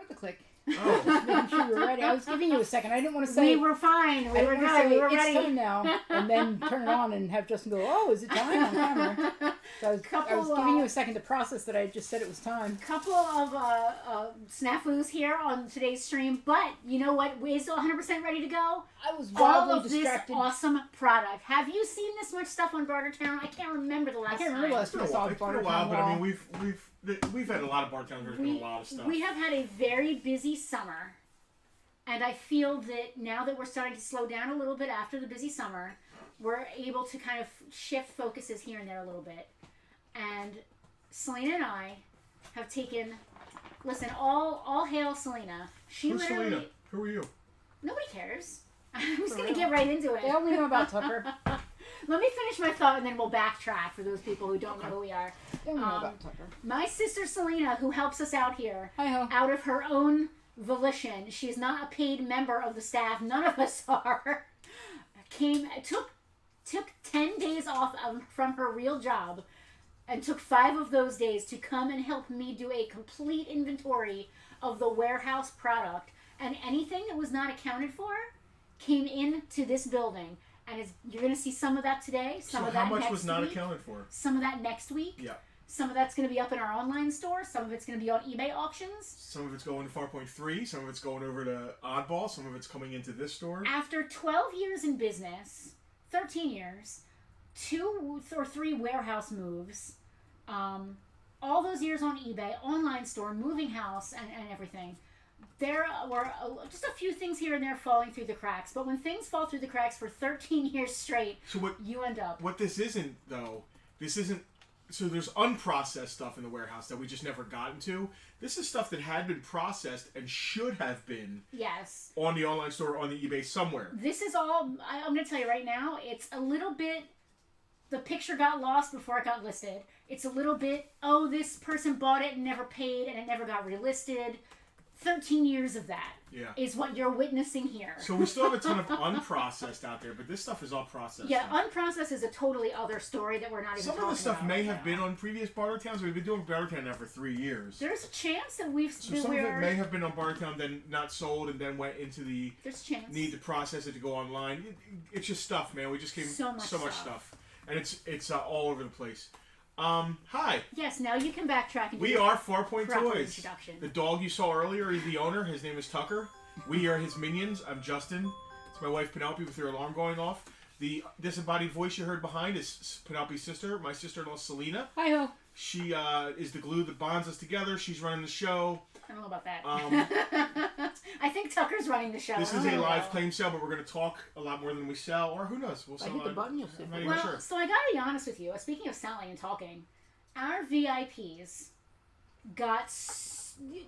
Not the click. Oh. Just making sure you were ready. I was giving you a second. I didn't want to say... We were fine. We were good. We were ready. It's time now. And then turn it on and have Justin go, oh, is it time on camera? So I was giving you a second to process that I just said it was time. Couple of snafus here on today's stream, but you know what? We're still 100% ready to go. I was all wildly of distracted. This awesome product. Have you seen this much stuff on Bartertown? I can't remember the last time. last time I saw It's been a Bartertown while, but I Wall. mean, we've had a lot of Bartertown. There's been a lot of stuff. We have had a very busy summer, and I feel that now that we're starting to slow down a little bit after the busy summer, we're able to kind of shift focuses here and there a little bit. And Selena and I have taken, listen, all hail Selena. Who's Selena? Who are you? Nobody cares. I'm just going to get right into it. They only know about Tucker. Let me finish my thought and then we'll backtrack for those people who don't know who we are. They only know about Tucker. My sister Selena, who helps us out here, Hi-ho. out of her own volition, she's not a paid member of the staff, none of us are, took 10 days off from her real job and took 5 of those days to come and help me do a complete inventory of the warehouse product, and anything that was not accounted for came into this building, and you're going to see some of that today, some of that next week. So how much was not accounted for? Some of that next week. Yeah. Some of that's going to be up in our online store. Some of it's going to be on eBay auctions. Some of it's going to Farpoint 3. Some of it's going over to Oddball. Some of it's coming into this store. After 12 years in business, 13 years, 2 or 3 warehouse moves, all those years on eBay, online store, moving house, and everything, there were just a few things here and there falling through the cracks. But when things fall through the cracks for 13 years straight, you end up. What this isn't, though, so there's unprocessed stuff in the warehouse that we just never got into. This is stuff that had been processed and should have been on the online store, on the eBay somewhere. This is all, I'm going to tell you right now, it's a little bit, the picture got lost before it got listed. It's a little bit, oh, this person bought it and never paid and it never got relisted. 13 years of that is what you're witnessing here. So we still have a ton of unprocessed out there, but this stuff is all processed. Yeah, unprocessed is a totally other story that we're not even talking about. Some of the stuff may right have now. been on previous Bartertowns. We've been doing Bartertown now for 3 years. There's a chance that we've... So some of it may have been on Bartertown, then not sold, and then went into the need to process it to go online. It's just stuff, man. We just came so much stuff. And it's all over the place. Hi. Yes, now you can backtrack. And we are Farpoint Toys. Introduction. The dog you saw earlier is the owner. His name is Tucker. We are his minions. I'm Justin. It's my wife Penelope with her alarm going off. The disembodied voice you heard behind is Penelope's sister, my sister-in-law Selena. Hi-ho. She is the glue that bonds us together. She's running the show. I don't know about that. I think Tucker's running the show. This is a live claim sale, but we're going to talk a lot more than we sell, or who knows? We'll sell. I hit the button, you'll see. I'm not even sure. So I got to be honest with you. Speaking of selling and talking, our VIPs got...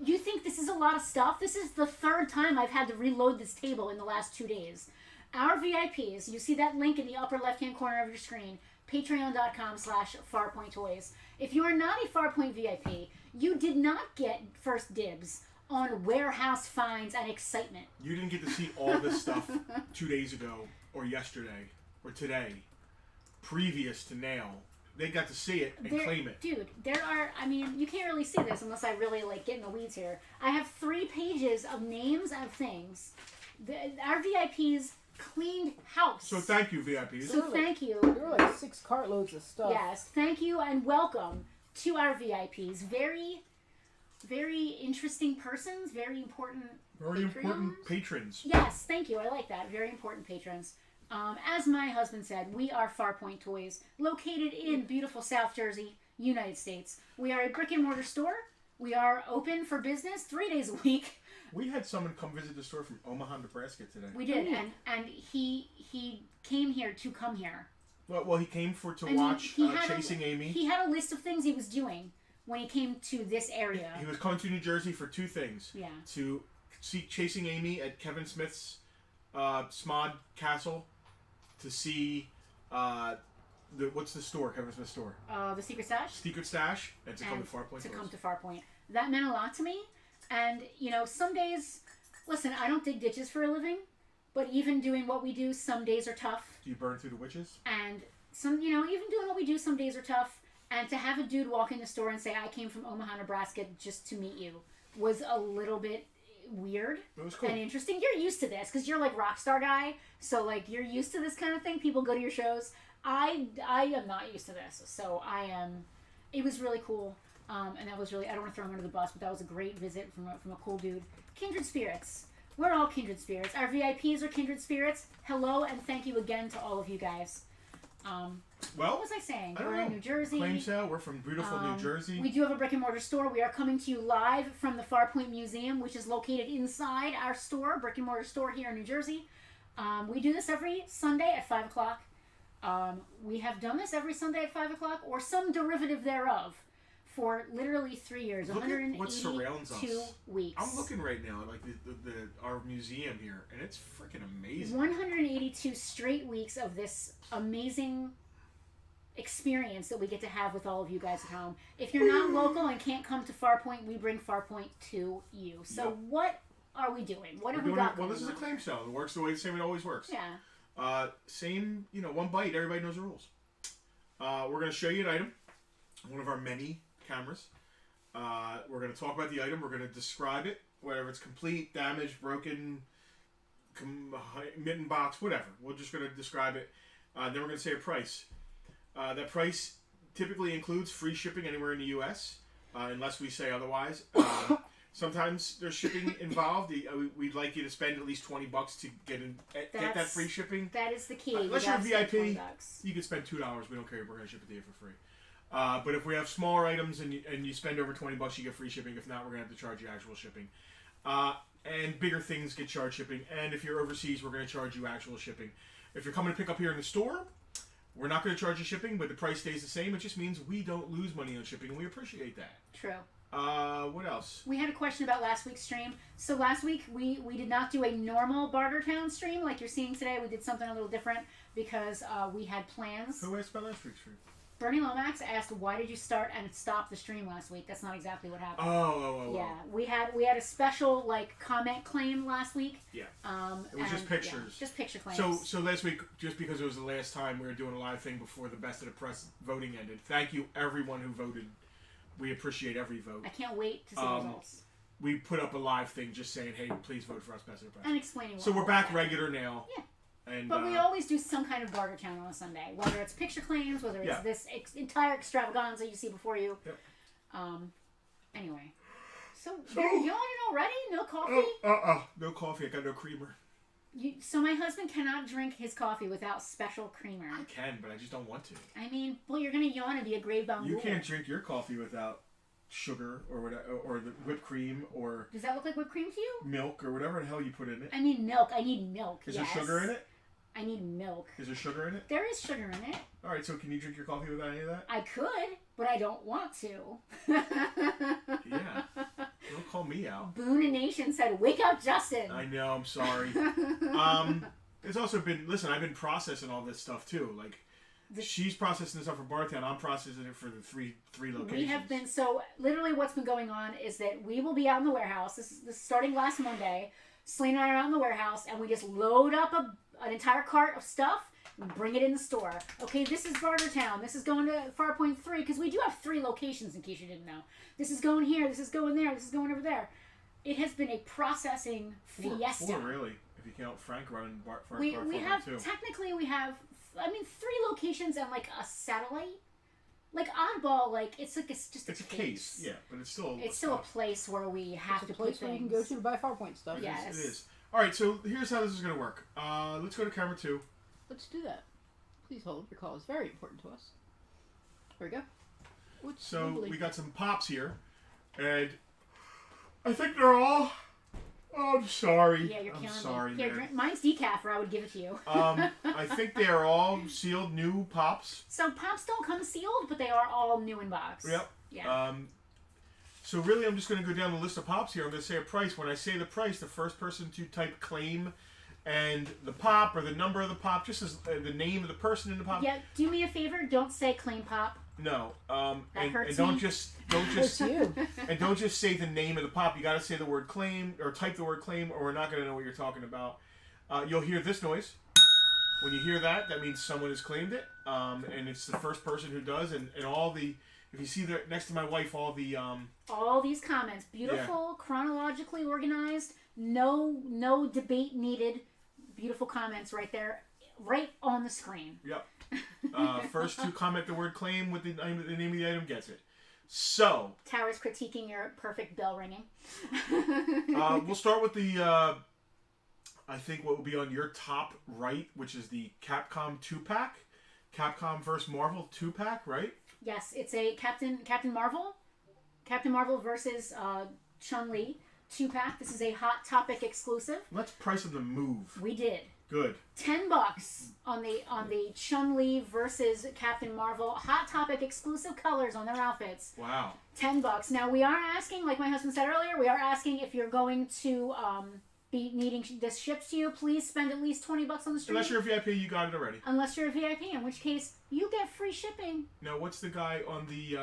You think this is a lot of stuff? This is the 3rd time I've had to reload this table in the last 2 days. Our VIPs, you see that link in the upper left-hand corner of your screen, patreon.com/FarpointToys. If you are not a Farpoint VIP, you did not get first dibs on warehouse finds and excitement. You didn't get to see all this stuff 2 days ago, or yesterday, or today, previous to now. They got to see it and claim it. Dude, there are, I mean, you can't really see this unless I really, get in the weeds here. I have 3 pages of names of things. Our VIPs cleaned house. So thank you, VIPs. So thank you. There were 6 cartloads of stuff. Yes, thank you and welcome to our VIPs. Very, very interesting persons. Very important patrons. Yes, thank you. I like that. Very important patrons. As my husband said, we are Farpoint Toys, located in beautiful South Jersey, United States. We are a brick and mortar store. We are open for business 3 days a week. We had someone come visit the store from Omaha, Nebraska today. We did, and he came here to come here. Well, he came to watch Chasing Amy. He had a list of things he was doing when he came to this area. He was coming to New Jersey for 2 things. Yeah. To see Chasing Amy at Kevin Smith's Smod Castle. To see what's the store, Kevin Smith's store? The Secret Stash. Secret Stash, and to come to Farpoint. Come to Farpoint. That meant a lot to me. And, some days, listen, I don't dig ditches for a living, but even doing what we do, some days are tough. Do you burn through the witches? And even doing what we do, some days are tough. And to have a dude walk in the store and say, I came from Omaha, Nebraska just to meet you. was a little bit weird cool. and interesting. You're used to this because you're like rock star guy, so like you're used to this kind of thing. People go to your shows. I am not used to this, so I am. It was really cool, and that was really. I don't want to throw him under the bus, but that was a great visit from a cool dude. Kindred spirits. We're all kindred spirits. Our VIPs are kindred spirits. Hello and thank you again to all of you guys. What was I saying? We're in New Jersey. Claim sale. We're from beautiful New Jersey. We do have a brick and mortar store. We are coming to you live from the Farpoint Museum, which is located inside our store, brick and mortar store here in New Jersey. We do this every Sunday at 5 o'clock. We have done this every Sunday at 5 o'clock, or some derivative thereof, for literally 3 years. Look at what surrounds us. 182 weeks. I'm looking right now at like our museum here, and it's freaking amazing. 182 straight weeks of this amazing experience that we get to have with all of you guys at home. If you're not local and can't come to Farpoint, we bring Farpoint to you. So what are we doing? What have we got? Well, this is a claim sale. It works the way the same it always works. Yeah. Same, one bite. Everybody knows the rules. We're going to show you an item, one of our many cameras. We're going to talk about the item. We're going to describe it, whether it's complete, damaged, broken, mitten box, whatever. We're just going to describe it. Then we're going to say a price. That price typically includes free shipping anywhere in the U.S., unless we say otherwise. Sometimes there's shipping involved. We'd like you to spend at least $20 to get that free shipping. That is the key. Unless you're a VIP, you can spend $2. We don't care. We're going to ship it to you for free. But if we have smaller items and you spend over $20, you get free shipping. If not, we're going to have to charge you actual shipping. And bigger things get charged shipping. And if you're overseas, we're going to charge you actual shipping. If you're coming to pick up here in the store, we're not going to charge you shipping, but the price stays the same. It just means we don't lose money on shipping, and we appreciate that. True. What else? We had a question about last week's stream. So last week, we did not do a normal Bartertown stream like you're seeing today. We did something a little different because we had plans. Who asked about last week's stream? Bernie Lomax asked, "Why did you start and stop the stream last week?" That's not exactly what happened. Yeah, we had a special comment claim last week. Yeah. It was just pictures. Yeah, just picture claims. So last week, just because it was the last time we were doing a live thing before the Best of the Press voting ended. Thank you everyone who voted. We appreciate every vote. I can't wait to see the results. We put up a live thing just saying, "Hey, please vote for us, Best of the Press." And explaining. So we're back regular now. Yeah. But we always do some kind of Bartertown on a Sunday, whether it's picture claims, whether it's this entire extravaganza you see before you. Yep. Anyway, so you're yawning already? No coffee? No coffee. I got no creamer. So my husband cannot drink his coffee without special creamer. I can, but I just don't want to. I mean, well, you're gonna yawn and be a grave-bound You can't drink your coffee without sugar or whatever, or the whipped cream, or does that look like whipped cream to you? Milk or whatever the hell you put in it. I mean milk. I need milk. Is there sugar in it? I need milk. Is there sugar in it? There is sugar in it. All right, so can you drink your coffee without any of that? I could, but I don't want to. Yeah. Don't call me out. Boone Nation said, "Wake up, Justin." I know. I'm sorry. It's also been. Listen, I've been processing all this stuff too. Like, she's processing this stuff for Bartertown. I'm processing it for the three locations. We have been literally what's been going on is that we will be out in the warehouse. This is starting last Monday. Selena and I are out in the warehouse, and we just load up an entire cart of stuff and bring it in the store. Okay, this is Bartertown. This is going to Farpoint 3, because we do have 3 locations, in case you didn't know. This is going here, this is going there, this is going over there. It has been a processing fiesta. 4 really, if you count Frank running Farpoint we have, too. Technically, we have, 3 locations and, a satellite. Oddball, it's just a case. Yeah, but it's still a place where we have to put place where you can go to buy Farpoint stuff. Yes. It is. All right, so here's how this is going to work. Let's go to camera 2. Let's do that. Please hold. Your call is very important to us. There we go. So we got some pops here, and I think they're all. Oh, I'm sorry. Yeah, you're killing I'm sorry, me. Here, man. mine's decaf, or I would give it to you. I think they are all sealed new pops. So pops don't come sealed, but they are all new in box. Yep. Yeah. So really, I'm just going to go down the list of pops here. I'm going to say a price. When I say the price, the first person to type claim and the pop or the number of the pop, just as the name of the person in the pop. Yeah. Do me a favor. Don't say claim pop. No. That hurts and me. don't just and don't just say the name of the pop. You got to say the word claim or type the word claim, or we're not going to know what you're talking about. You'll hear this noise. When you hear that, that means someone has claimed it, and it's the first person who does. And all the If you see there next to my wife, all these comments, beautiful, chronologically organized, no debate needed. Beautiful comments right there, right on the screen. Yep. First to comment the word claim with the name of the item gets it. So Tara's critiquing your perfect bell ringing. We'll start with the I think what will be on your top right, which is the Capcom 2-pack. Capcom vs. Marvel 2-pack, right? Yes, it's a Captain Marvel versus Chun-Li 2-pack. This is a Hot Topic exclusive. Let's price them to move. We did. Good. $10 on the Chun-Li versus Captain Marvel Hot Topic exclusive colors on their outfits. Wow. $10. Now we are asking, like my husband said earlier, we are asking if you're going to be needing this shipped to you, please spend at least $20 on the stream. Unless you're a VIP, you got it already. Unless you're a VIP, in which case you get free shipping. Now, what's the guy on the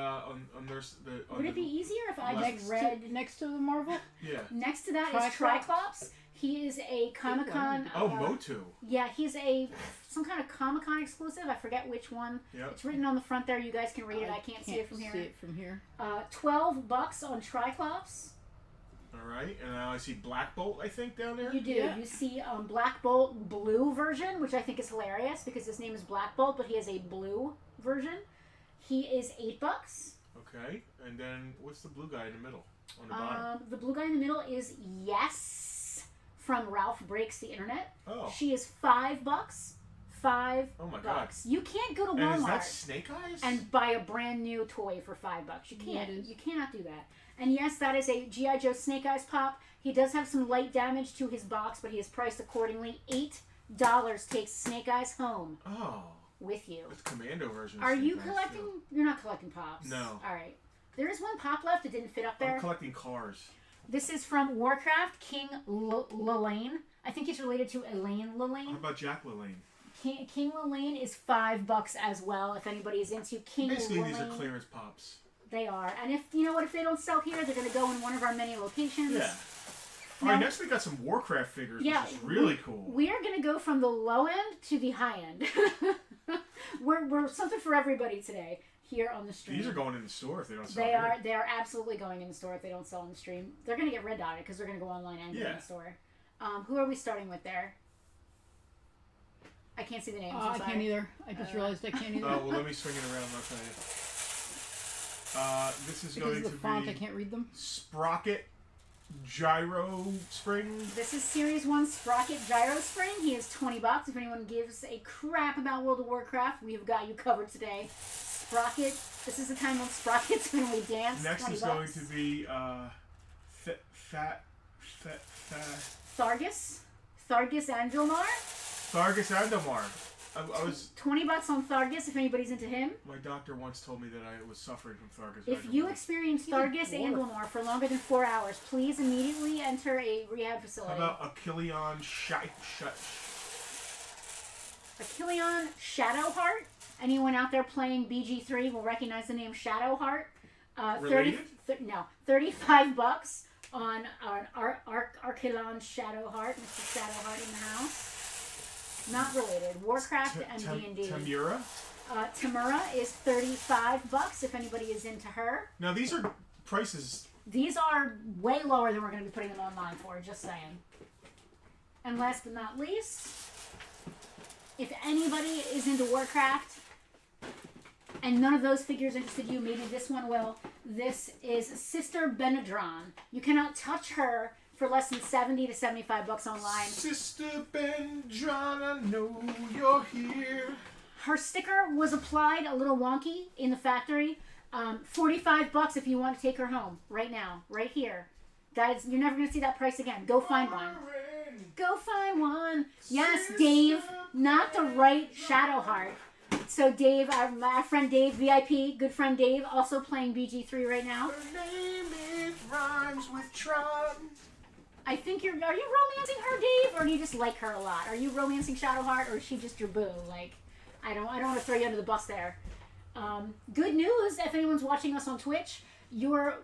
Would it be easier if I just read next to the Marvel? Yeah. Next to that is Triclops. He is a Comic-Con. Motu. Yeah, he's some kind of Comic-Con exclusive. I forget which one. Yep. It's written on the front there. You guys can read it. I can't see it from here. $12 on Triclops. All right, and now I see Black Bolt, I think, down there. You do. Yeah. You see Black Bolt blue version, which I think is hilarious because his name is Black Bolt, but he has a blue version. He is $8. Okay, and then what's the blue guy in the middle on the bottom? The blue guy in the middle is Yes from Ralph Breaks the Internet. Oh. She is $5. $5. Oh my God. You can't go to And is Walmart that Snake Eyes? and buy a brand new toy for $5. You can't. Yeah, it is. You cannot do that. And yes, that is a G.I. Joe Snake Eyes pop. He does have some light damage to his box, but he is priced accordingly. $8 takes Snake Eyes home. Oh. With you. It's Commando version. Are you collecting? You're not collecting pops. No. All right. There is one pop left that didn't fit up there. I'm collecting cars. This is from Warcraft, King Lelaine. I think he's related to Elaine How Lelaine. about Jack LaLanne? King Lelaine is $5 as well. If anybody is into King Basically, Lelaine. these are clearance pops. They are. And if, you know what, if they don't sell here, they're going to go in one of our many locations. Yeah. All right, next we got some Warcraft figures, which is really cool. We are going to go from the low end to the high end. we're something for everybody today here on the stream. These are going in the store if they don't sell here. They are absolutely going in the store if they don't sell on the stream. They're going to get red dotted because they're going to go online and go in the store. Who are we starting with there? I can't see the names. I can't either. I just realized I can't either. Oh, well, let me swing it around and I'll tell you. This is because going of the font, I can't read them. Sprocket Gyro Spring. This is Series 1 Sprocket Gyro Spring. He is $20. If anyone gives a crap about World of Warcraft, we have got you covered today. Sprocket. This is the time when Sprockets when we dance. Next $20. is going to be Thargus Angelmar. Thargus Andomar. I was $20 on Thargus if anybody's into him. My doctor once told me that I was suffering from Thargus. If you experience Thargus Angelmar for longer than 4 hours, please immediately enter a rehab facility. How about Achilleon Shadowheart? Anyone out there playing BG3 will recognize the name Shadowheart. $35 on Archilon Shadowheart. Mr. Shadowheart in the house. Not related. Warcraft and D&D. Tamura? Tamura is $35 if anybody is into her. Now these are prices. These are way lower than we're going to be putting them online for, just saying. And last but not least, if anybody is into Warcraft and none of those figures interested you, maybe this one will. This is Sister Benadron. You cannot touch her for less than $70 to $75 online. Sister Benadron, I know you're here. Her sticker was applied a little wonky in the factory. $45 if you want to take her home right now, right here. Guys, you're never going to see that price again. Go find one. Go find one. Yes, Dave, not the right Shadowheart. So Dave, our friend Dave, VIP, good friend Dave, also playing BG3 right now. Her name is rhymes with Tron. I think are you romancing her, Dave, or do you just like her a lot? Are you romancing Shadowheart, or is she just your boo? Like, I don't want to throw you under the bus there. Good news, if anyone's watching us on Twitch, your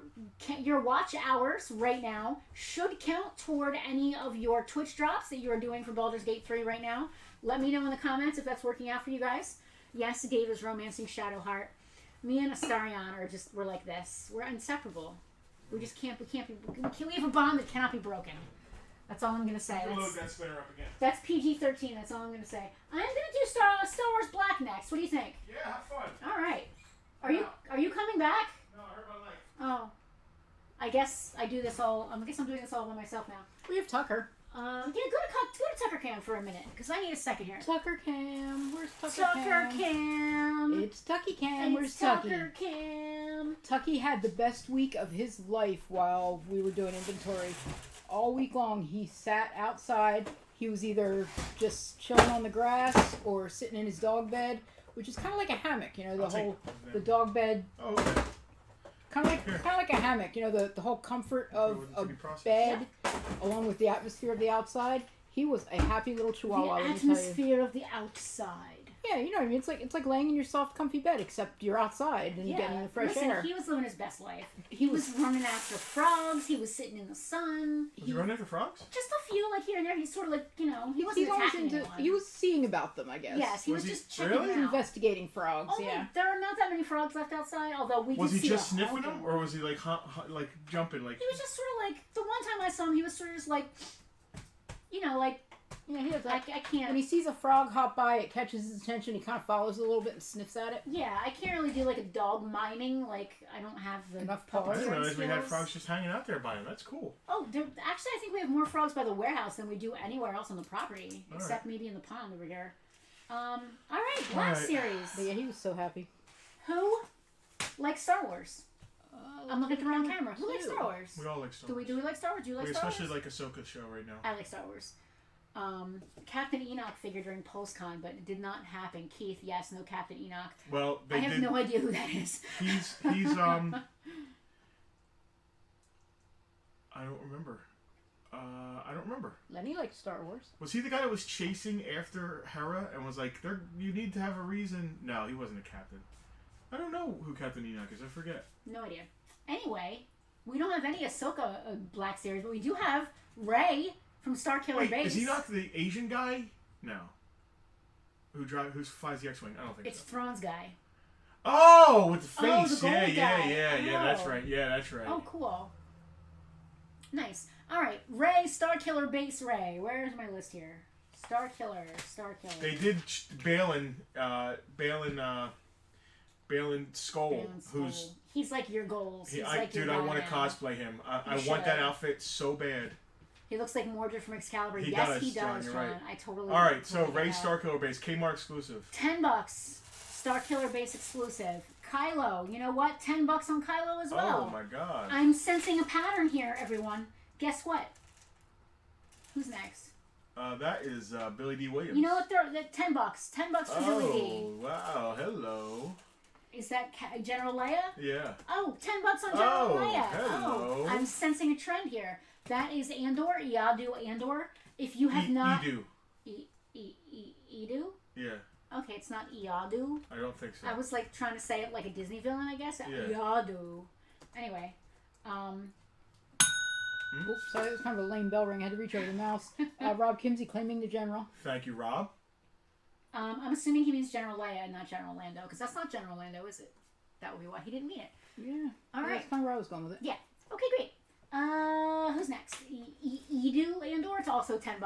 watch hours right now should count toward any of your Twitch drops that you are doing for Baldur's Gate 3 right now. Let me know in the comments if that's working out for you guys. Yes, Dave is romancing Shadowheart. Me and Astarion we're like this. We're inseparable. We just can't. We have a bond that cannot be broken. That's all I'm gonna say. Load that spinner up again. That's PG-13. That's all I'm gonna say. I'm gonna do Star Wars Black next. What do you think? Yeah, have fun. All right. Are you coming back? No, I hurt my leg. Oh. I guess I do this all. I guess I'm doing this all by myself now. We have Tucker. Yeah, go to Tucker Cam for a minute because I need a second here. Tucker Cam, where's Tucker Cam? It's Tucky Cam. Where's Tucky? Tucker Cam. Tucky had the best week of his life while we were doing inventory. All week long, he sat outside. He was either just chilling on the grass or sitting in his dog bed, which is kind of like a hammock. You know, the dog bed. Oh, okay. Kind of like a hammock, you know, the whole comfort of a bed, along with the atmosphere of the outside. He was a happy little chihuahua. The atmosphere of the outside. Yeah, you know what I mean. It's like laying in your soft, comfy bed, except you're outside and getting the fresh air. He was living his best life. He was running after frogs. He was sitting in the sun. Was he running after frogs? Just a few, like here and there. He's sort of like, you know, he wasn't attacking anyone. He was seeing about them, I guess. Yes, he was just checking really? them out. Investigating frogs. Yeah. There are not that many frogs left outside. Although we was did he see just sniffing them, or was he like like jumping like? He was just sort of like the one time I saw him. He was sort of just like, you know, like. Yeah, he does that. I can't. When he sees a frog hop by, it catches his attention. He kind of follows it a little bit and sniffs at it. Yeah, I can't really do like a dog miming. Like I don't have enough paws. I didn't realize we had frogs just hanging out there by him. That's cool. Oh, actually, I think we have more frogs by the warehouse than we do anywhere else on the property, except maybe in the pond over here. All right, Black Series. But yeah, he was so happy. Who likes Star Wars? I'm looking at the wrong camera. Who likes Star Wars? We all like Star Wars. Do we like Star Wars? Do you like Star Wars? Especially like Ahsoka show right now. I like Star Wars. Captain Enoch figured during PulseCon, but it did not happen. Keith, yes, no Captain Enoch. Well, I have no idea who that is. He's I don't remember. Lenny likes Star Wars. Was he the guy that was chasing after Hera and was like, "You need to have a reason"? No, he wasn't a captain. I don't know who Captain Enoch is. I forget. No idea. Anyway, we don't have any Ahsoka Black Series, but we do have Rey from Starkiller Base. Is Enoch the Asian guy? No. Who flies the X-wing? I don't think it's Thrawn's guy. Oh, with the face. The gold guy. Yeah. That's right. Yeah, that's right. Oh, cool. Nice. All right, Rey, Starkiller Base Rey. Where's my list here? Starkiller. They did Balin Skull, who's he's like your goals. I want to cosplay him. I want that outfit so bad. He looks like Mordred from Excalibur. He does, John. Right. I totally. All right, so Rey Starkiller Base, Kmart exclusive. $10, Starkiller Base exclusive. Kylo, you know what? $10 on Kylo as well. Oh my God! I'm sensing a pattern here, everyone. Guess what? Who's next? That is Billy D. Williams. You know what? They're $10. $10 for Billy D. Oh wow! Hello. Is that General Leia? Yeah. Oh, $10 on General Leia. Hello. Oh, I'm sensing a trend here. That is Andor, Iadu Andor. If you have not... Edu. Edu? Yeah. Okay, it's not Iadu. I don't think so. I was like trying to say it like a Disney villain, I guess. Yeah. Iadu. Anyway. Oops, sorry, that was kind of a lame bell ring. I had to reach over the mouse. Rob Kimsey claiming the general. Thank you, Rob. I'm assuming he means General Leia and not General Lando, because that's not General Lando, is it? That would be why he didn't mean it. Yeah. All right. That's kind of where I was going with it. Yeah. Okay, great. Who's next? Edu Andor. It's also $10.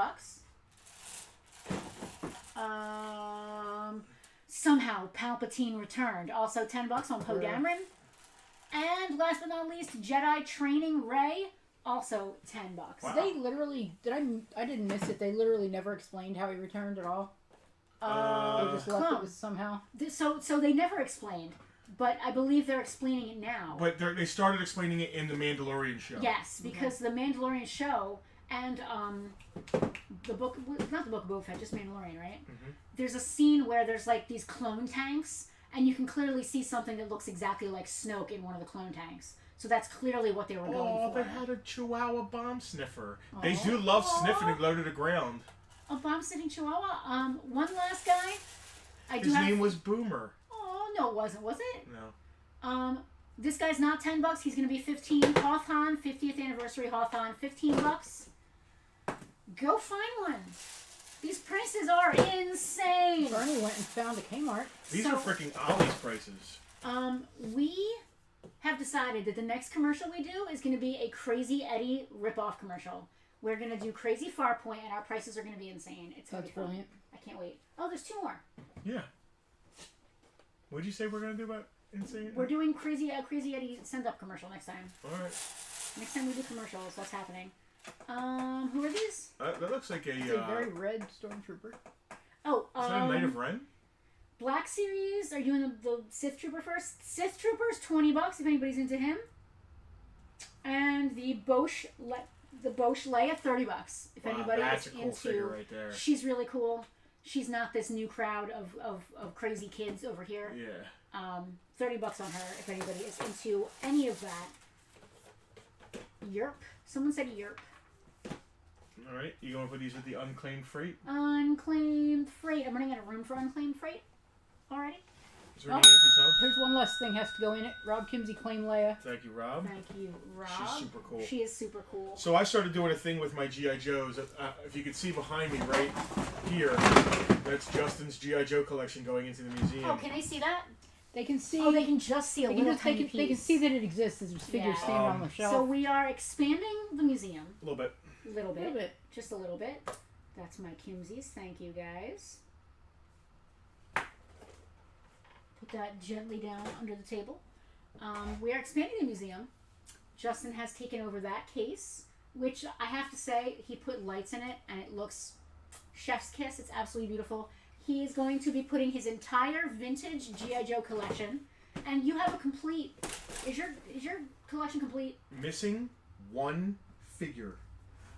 Somehow Palpatine returned. Also $10 on Poe Dameron. And last but not least, Jedi Training Rey. Also $10. Wow. They literally I didn't miss it. They literally never explained how he returned at all. They just left it with somehow. So they never explained. But I believe they're explaining it now. But they started explaining it in the Mandalorian show. Yes, because the Mandalorian show and the book, not the Book of Boba Fett, just Mandalorian, right? Mm-hmm. There's a scene where there's like these clone tanks, and you can clearly see something that looks exactly like Snoke in one of the clone tanks. So that's clearly what they were going for. Oh, they had a Chihuahua bomb sniffer. Oh. They do love sniffing and low to the ground. A bomb sniffing Chihuahua. One last guy. His name was Boomer. No, it wasn't. Was it? No. This guy's not $10. He's going to be $15. Hawthorne, 50th anniversary Hawthorne, $15. Go find one. These prices are insane. Bernie went and found a Kmart. These are freaking Ollie's prices. We have decided that the next commercial we do is going to be a Crazy Eddie ripoff commercial. We're going to do Crazy Farpoint, and our prices are going to be insane. It's going to be brilliant. I can't wait. Oh, there's 2 more. Yeah. What did you say we're going to do about insane? We're doing Crazy Eddie send-up commercial next time. All right. Next time we do commercials, that's happening. Who are these? That looks like a very red stormtrooper. Oh, is that a Knight of Ren? Black Series. Are you doing the Sith Trooper first? Sith Trooper's $20 if anybody's into him. And the Bosch Leia, $30 if anybody that's is a cool figure right there. She's really cool. She's not this new crowd of crazy kids over here. Yeah. $30 on her if anybody is into any of that. Yerp. Someone said yerp. All right. You going to put these with the unclaimed freight? Unclaimed freight. I'm running out of room for unclaimed freight already. Is there any empty tubs? There's one less thing has to go in it. Rob Kimsey claim Leia. Thank you, Rob. Thank you, Rob. She's super cool. She is super cool. So I started doing a thing with my G.I. Joes. If you can see behind me right here, that's Justin's G.I. Joe collection going into the museum. Oh, can they see that? They can see. Oh, they can just see a little tiny piece. They can see that it exists as figures standing on the shelf. So we are expanding the museum. A little bit. Little bit. Just a little bit. That's my Kimsies. Thank you, guys. Put that gently down under the table. We are expanding the museum. Justin has taken over that case, which I have to say, he put lights in it, and it looks chef's kiss. It's absolutely beautiful. He is going to be putting his entire vintage G.I. Joe collection, and you have a complete. Is your collection complete? Missing one figure.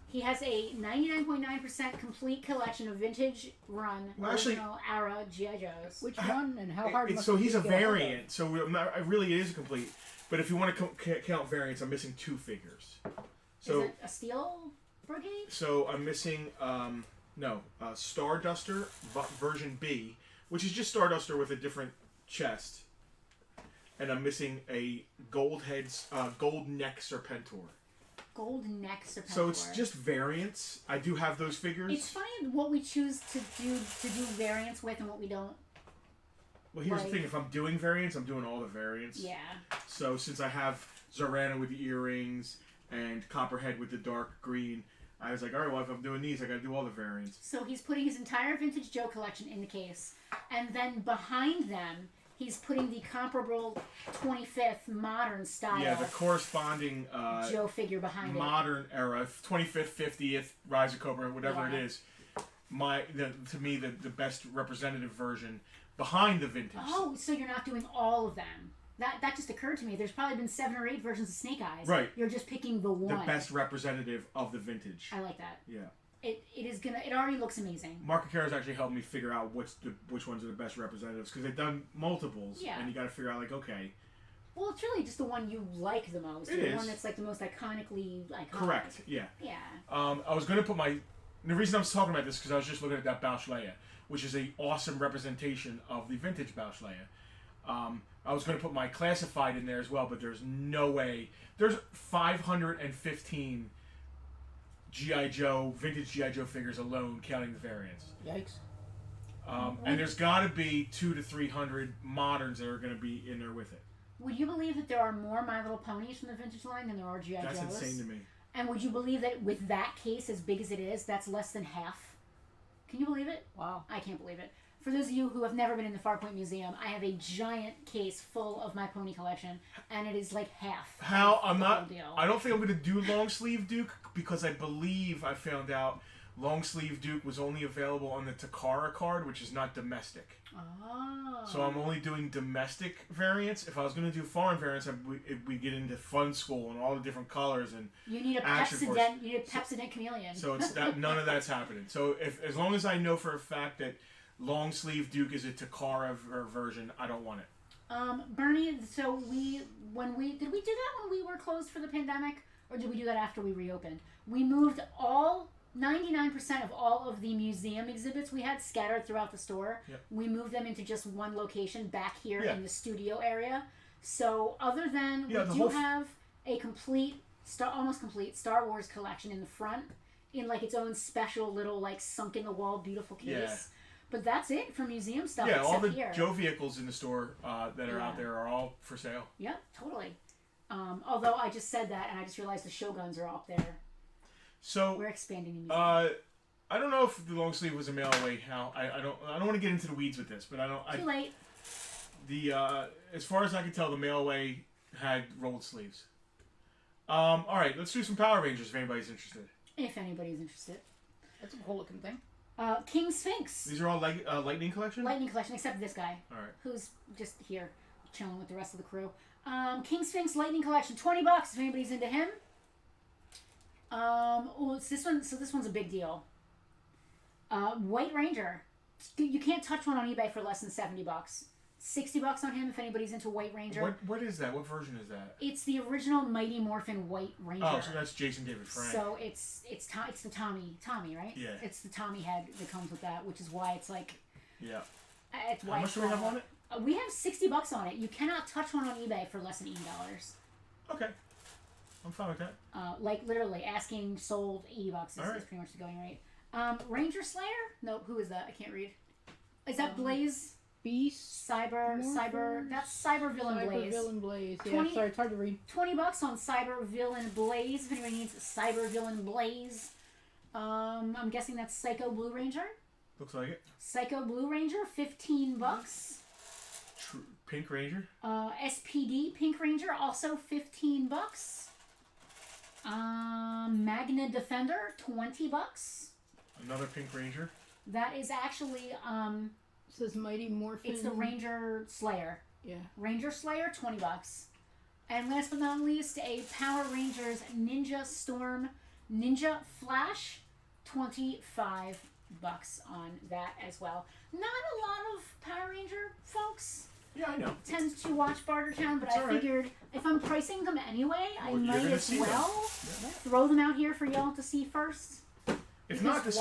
He has a 99.9% complete collection of vintage run, original era G.I. Joes. Which one and how hard? So he's a variant. So really, it is a complete. But if you want to count variants, I'm missing 2 figures. So is it a Steel Brigade? So I'm missing Starduster version B, which is just Starduster with a different chest, and I'm missing a gold neck Serpentor. Gold neck Serpentor. So it's just variants. I do have those figures. It's funny what we choose to do variants with and what we don't. Well, here's the thing. If I'm doing variants, I'm doing all the variants. Yeah. So since I have Zorana with the earrings and Copperhead with the dark green, I was like, all right, well, if I'm doing these, I got to do all the variants. So he's putting his entire Vintage Joe collection in the case. And then behind them, he's putting the comparable 25th modern style. Yeah, the corresponding Joe figure behind modern era, 25th, 50th, Rise of Cobra, whatever it is. To me, the best representative version behind the vintage. Oh, so you're not doing all of them. That just occurred to me. There's probably been 7 or 8 versions of Snake Eyes. Right. You're just picking the one. The best representative of the vintage. I like that. Yeah. It already looks amazing. Mark Akara's actually helped me figure out which ones are the best representatives because they've done multiples. Yeah. And you got to figure out like, okay. Well, it's really just the one you like the most. It the is. one that's like the most iconically iconic. Correct. Yeah. Yeah. I was going to put the reason I was talking about this because I was just looking at that Bausch Leia, which is an awesome representation of the vintage Bausch Leia. I was going to put my classified in there as well, but there's no way. There's 515 G.I. Joe, vintage G.I. Joe figures alone, counting the variants. Yikes. And there's got to be 200 to 300 moderns that are going to be in there with it. Would you believe that there are more My Little Ponies from the vintage line than there are G.I. Joes? That's insane to me. And would you believe that with that case, as big as it is, that's less than half? Can you believe it? Wow. I can't believe it. For those of you who have never been in the Farpoint Museum, I have a giant case full of my pony collection, and it is like half. I don't think I'm going to do long sleeve Duke because I believe I found out long sleeve Duke was only available on the Takara card, which is not domestic. Oh. So I'm only doing domestic variants. If I was going to do foreign variants, we get into Fun School and all the different colors and you need a Pepsodent chameleon. So it's none of that's happening. So as long as I know for a fact that long sleeve Duke is a Takara version, I don't want it. Bernie, so did we do that when we were closed for the pandemic, or did we do that after we reopened? We moved 99% of all of the museum exhibits we had scattered throughout the store. Yep. We moved them into just one location back here in the studio area. So other than we do have a almost complete Star Wars collection in the front, in like its own special little like sunk in the wall beautiful case. But that's it for museum stuff. Yeah, all the here. Joe vehicles in the store that are out there are all for sale. Yep, totally. Although I just said that and I just realized the Shoguns are up there. So we're expanding the museum. I don't know if the long sleeve was a mail away. I don't want to get into the weeds with this, but Too late. As far as I can tell, the mail away had rolled sleeves. All right, let's do some Power Rangers if anybody's interested. If anybody's interested. That's a cool looking thing. King Sphinx. These are all Lightning Collection? Lightning Collection, except this guy. All right. Who's just here, chilling with the rest of the crew. King Sphinx Lightning Collection, $20 if anybody's into him. This one's a big deal. White Ranger. You can't touch one on eBay for less than $70. $60 on him if anybody's into White Ranger. What is that? What version is that? It's the original Mighty Morphin White Ranger. Oh, so that's Jason David Frank. So it's the Tommy, right? Yeah. It's the Tommy head that comes with that, which is why it's like. Yeah. It's why How much do we have on it? We have $60 on it. You cannot touch one on eBay for less than $80. Okay. I'm fine with that. Like literally asking sold $80 is pretty much the going rate. Ranger Slayer? No, who is that? I can't read. Is that Blaze? Beast. Cyber. That's Cyber Villain Blaze. Cyber Villain Blaze. Yeah, sorry, it's hard to read. $20 on Cyber Villain Blaze. If anybody needs Cyber Villain Blaze. I'm guessing that's Psycho Blue Ranger. Looks like it. Psycho Blue Ranger, $15. Pink Ranger. SPD Pink Ranger, also $15. Magna Defender, $20. Another Pink Ranger. That is actually It says Mighty Morphin. It's the Ranger Slayer. Yeah. Ranger Slayer, $20. And last but not least, a Power Rangers Ninja Storm Ninja Flash, $25 on that as well. Not a lot of Power Ranger folks. Yeah, I know. Tend to watch Bartertown, but I figured if I'm pricing them anyway, I might as well throw them out here for y'all to see first. If not, this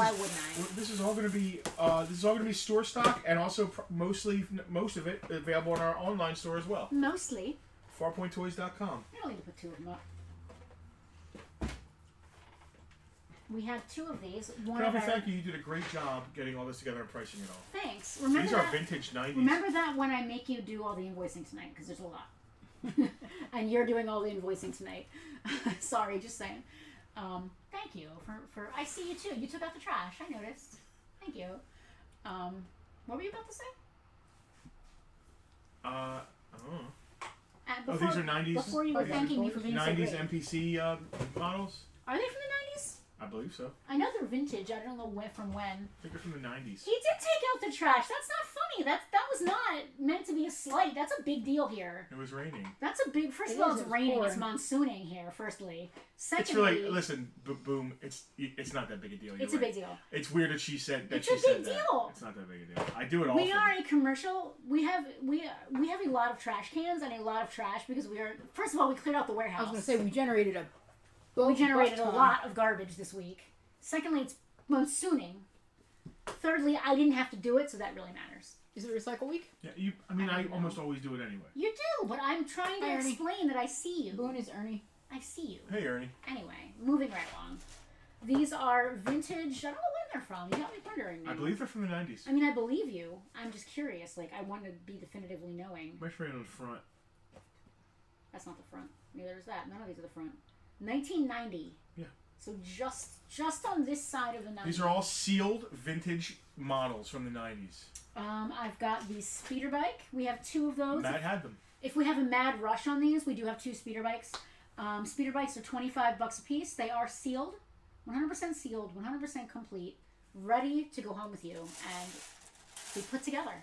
is all going to be store stock, and also most of it available in our online store as well. Mostly. Farpointtoys.com. I don't need to put two of them up. We have two of these. Thank you. You did a great job getting all this together and pricing it all. Thanks. These are vintage 90s. Remember that when I make you do all the invoicing tonight, because there's a lot. And you're doing all the invoicing tonight. Sorry, just saying. Thank you for. I see you too. You took out the trash. I noticed. Thank you. What were you about to say? I don't know. Before, these are 90s. Before you were thanking me for being 90s so great. MPC models. Are they from the 90s? I believe so. I know they're vintage. I don't know from when. I think they're from the 90s. He did take out the trash. That's not funny. That was not meant to be a slight. That's a big deal here. It was raining. That's a big. First of all, it's raining. It's monsooning here. Firstly, secondly, it's really boom. It's not that big a deal. It's a big deal. It's weird that she said that. It's a big deal. It's not that big a deal. I do it all. We are a commercial. We have a lot of trash cans and a lot of trash because we are. First of all, we cleared out the warehouse. I was going to say we generated a lot of garbage this week. Secondly, it's monsooning. Thirdly, I didn't have to do it, so that really matters. Is it recycle week? Yeah, I almost always do it anyway. You do, but I'm trying to explain that I see you. Boone is Ernie. I see you. Hey, Ernie. Anyway, moving right along. These are vintage. I don't know when they're from. You got me wondering. I believe they're from the 90s. I mean, I believe you. I'm just curious. Like, I want to be definitively knowing. Much right on the front. That's not the front. Neither is that. None of these are the front. 1990. Yeah. So just on this side of the 90s. These are all sealed vintage models from the 90s. I've got the speeder bike. We have two of those. Matt had them. If we have a mad rush on these, we do have two speeder bikes. Speeder bikes are $25 a piece. They are sealed, 100% sealed, 100% complete, ready to go home with you, and we put together.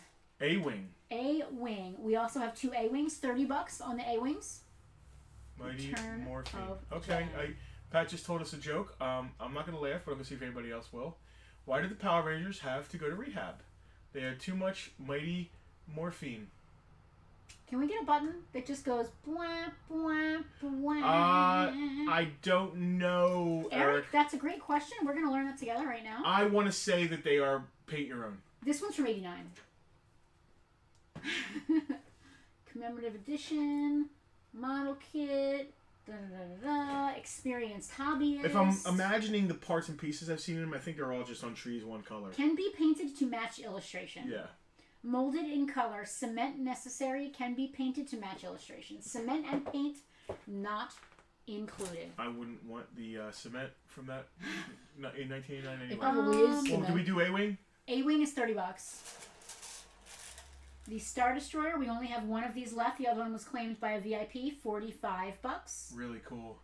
A-Wing. A-Wing. We also have two A-Wings, $30 on the A-Wings. Mighty Morphin. Okay, Pat just told us a joke. I'm not going to laugh, but I'm going to see if anybody else will. Why did the Power Rangers have to go to rehab? They had too much Mighty Morphine. Can we get a button that just goes blah, blah, blah? I don't know, Eric, that's a great question. We're going to learn that together right now. I want to say that they are paint your own. This one's from '89. Commemorative edition, model kit, Experienced hobbyists. If I'm imagining the parts and pieces I've seen in them, I think they're all just on trees, one color. Can be painted to match illustration. Yeah. Molded in color. Cement necessary. Can be painted to match illustration. Cement and paint not included. I wouldn't want the cement from that in 1989 anyway. It probably is. Well, do we do A-Wing? A-Wing is $30. The Star Destroyer, we only have one of these left. The other one was claimed by a VIP, $45. Really cool.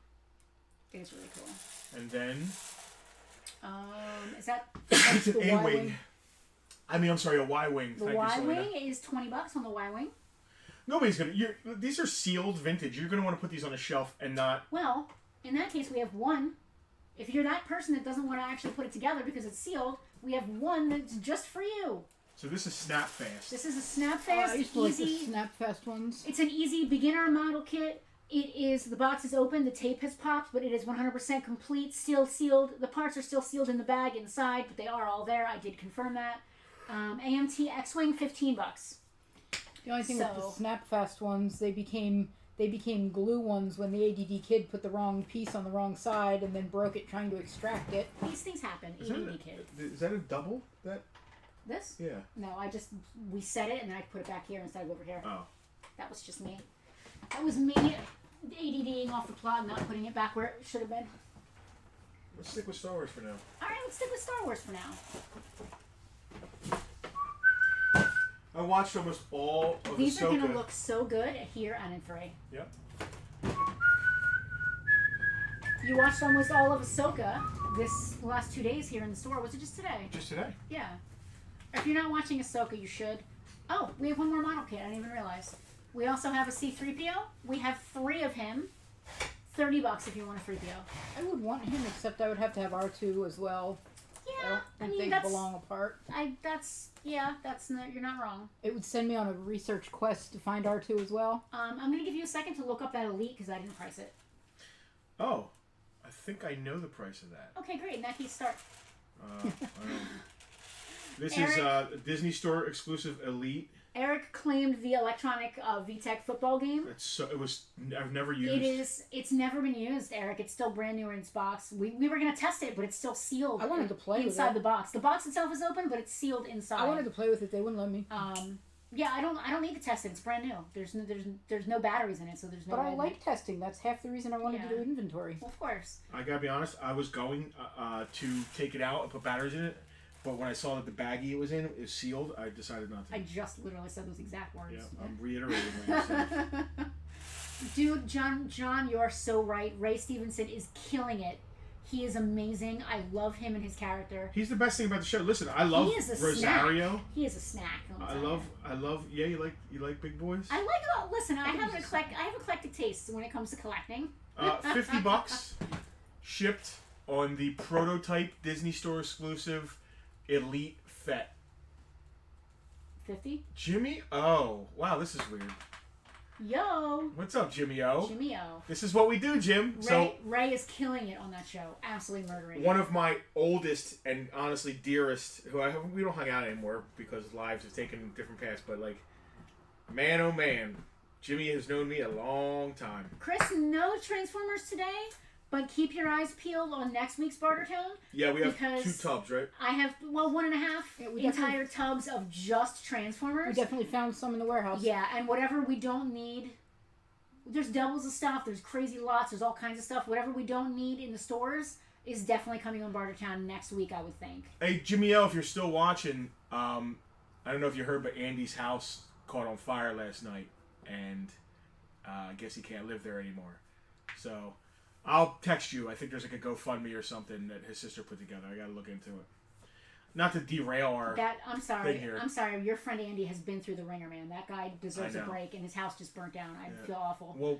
It is really cool. And then... is that... It's an A-Wing. I'm sorry, a Y-Wing. The Y-Wing is $20 on the Y-Wing. Nobody's going to... These are sealed vintage. You're going to want to put these on a shelf and not... Well, in that case, we have one. If you're that person that doesn't want to actually put it together because it's sealed, we have one that's just for you. So this is Snap Fast. This is a Snap Fast, I used to like the Snap Fast ones. It's an easy beginner model kit. It is, the box is open, the tape has popped, but it is 100% complete, still sealed. The parts are still sealed in the bag inside, but they are all there. I did confirm that. AMT X-Wing, $15. The only thing with the Snap Fast ones, they became glue ones when the ADD kid put the wrong piece on the wrong side and then broke it trying to extract it. These things happen, ADD kid. Is that a double? This? Yeah. No, we set it and then I put it back here instead of over here. Oh. That was just me. That was me ADDing off the plot and not putting it back where it should have been. Let's stick with Star Wars for now. Alright, let's stick with Star Wars for now. I watched almost all of These Ahsoka. are going to look so good here and in 3. Yep. You watched almost all of Ahsoka this last 2 days here in the store. Was it just today? Just today. Yeah. If you're not watching Ahsoka, you should. Oh, we have one more model kit. I didn't even realize. We also have a C-3PO. We have 3 of him. $30 if you want a 3PO. I would want him, except I would have to have R2 as well. Yeah, I don't think they belong apart. You're not wrong. It would send me on a research quest to find R2 as well. I'm going to give you a second to look up that Elite because I didn't price it. Oh, I think I know the price of that. Okay, great. In that case, start. This is a Disney Store exclusive Elite. Eric claimed the electronic VTech football game. I've never used. It's never been used, Eric. It's still brand new in its box. We were going to test it, but it's still sealed. I wanted to play with it. Inside the box. The box itself is open, but it's sealed inside. I wanted to play with it. They wouldn't let me. Yeah, I don't need to test it. It's brand new. There's no batteries in it, so there's no. But I like testing. That's half the reason I wanted to do inventory. Well, of course. I gotta be honest. I was going to take it out and put batteries in it, but when I saw that the baggie it was in is sealed, I decided not to. I just literally said those exact words. Yeah, I'm reiterating what you said. Dude, John, you're so right. Ray Stevenson is killing it. He is amazing. I love him and his character. He's the best thing about the show. Listen, I love Rosario. Snack. He is a snack. I love. Yeah, you like big boys. I like it all. Listen, I have eclectic tastes when it comes to collecting. $50 shipped on the prototype Disney Store exclusive Elite Fett. 50? Jimmy O. Wow, this is weird. Yo. What's up, Jimmy O? Jimmy O. This is what we do, Jim. Ray is killing it on that show. Absolutely murdering it. One of my oldest and honestly dearest, we don't hang out anymore because lives have taken different paths, but like, man oh man, Jimmy has known me a long time. Chris, no Transformers today, but keep your eyes peeled on next week's Bartertown. Yeah, we have 2 tubs, right? I have, 1.5 entire tubs of just Transformers. We definitely found some in the warehouse. Yeah, and whatever we don't need, there's doubles of stuff, there's crazy lots, there's all kinds of stuff. Whatever we don't need in the stores is definitely coming on Bartertown next week, I would think. Hey, Jimmy O, if you're still watching, I don't know if you heard, but Andy's house caught on fire last night, and I guess he can't live there anymore. So I'll text you. I think there's like a GoFundMe or something that his sister put together. I got to look into it. Not to derail our I'm sorry. thing here. I'm sorry. Your friend Andy has been through the ringer, man. That guy deserves a break, and his house just burnt down. I feel awful. We'll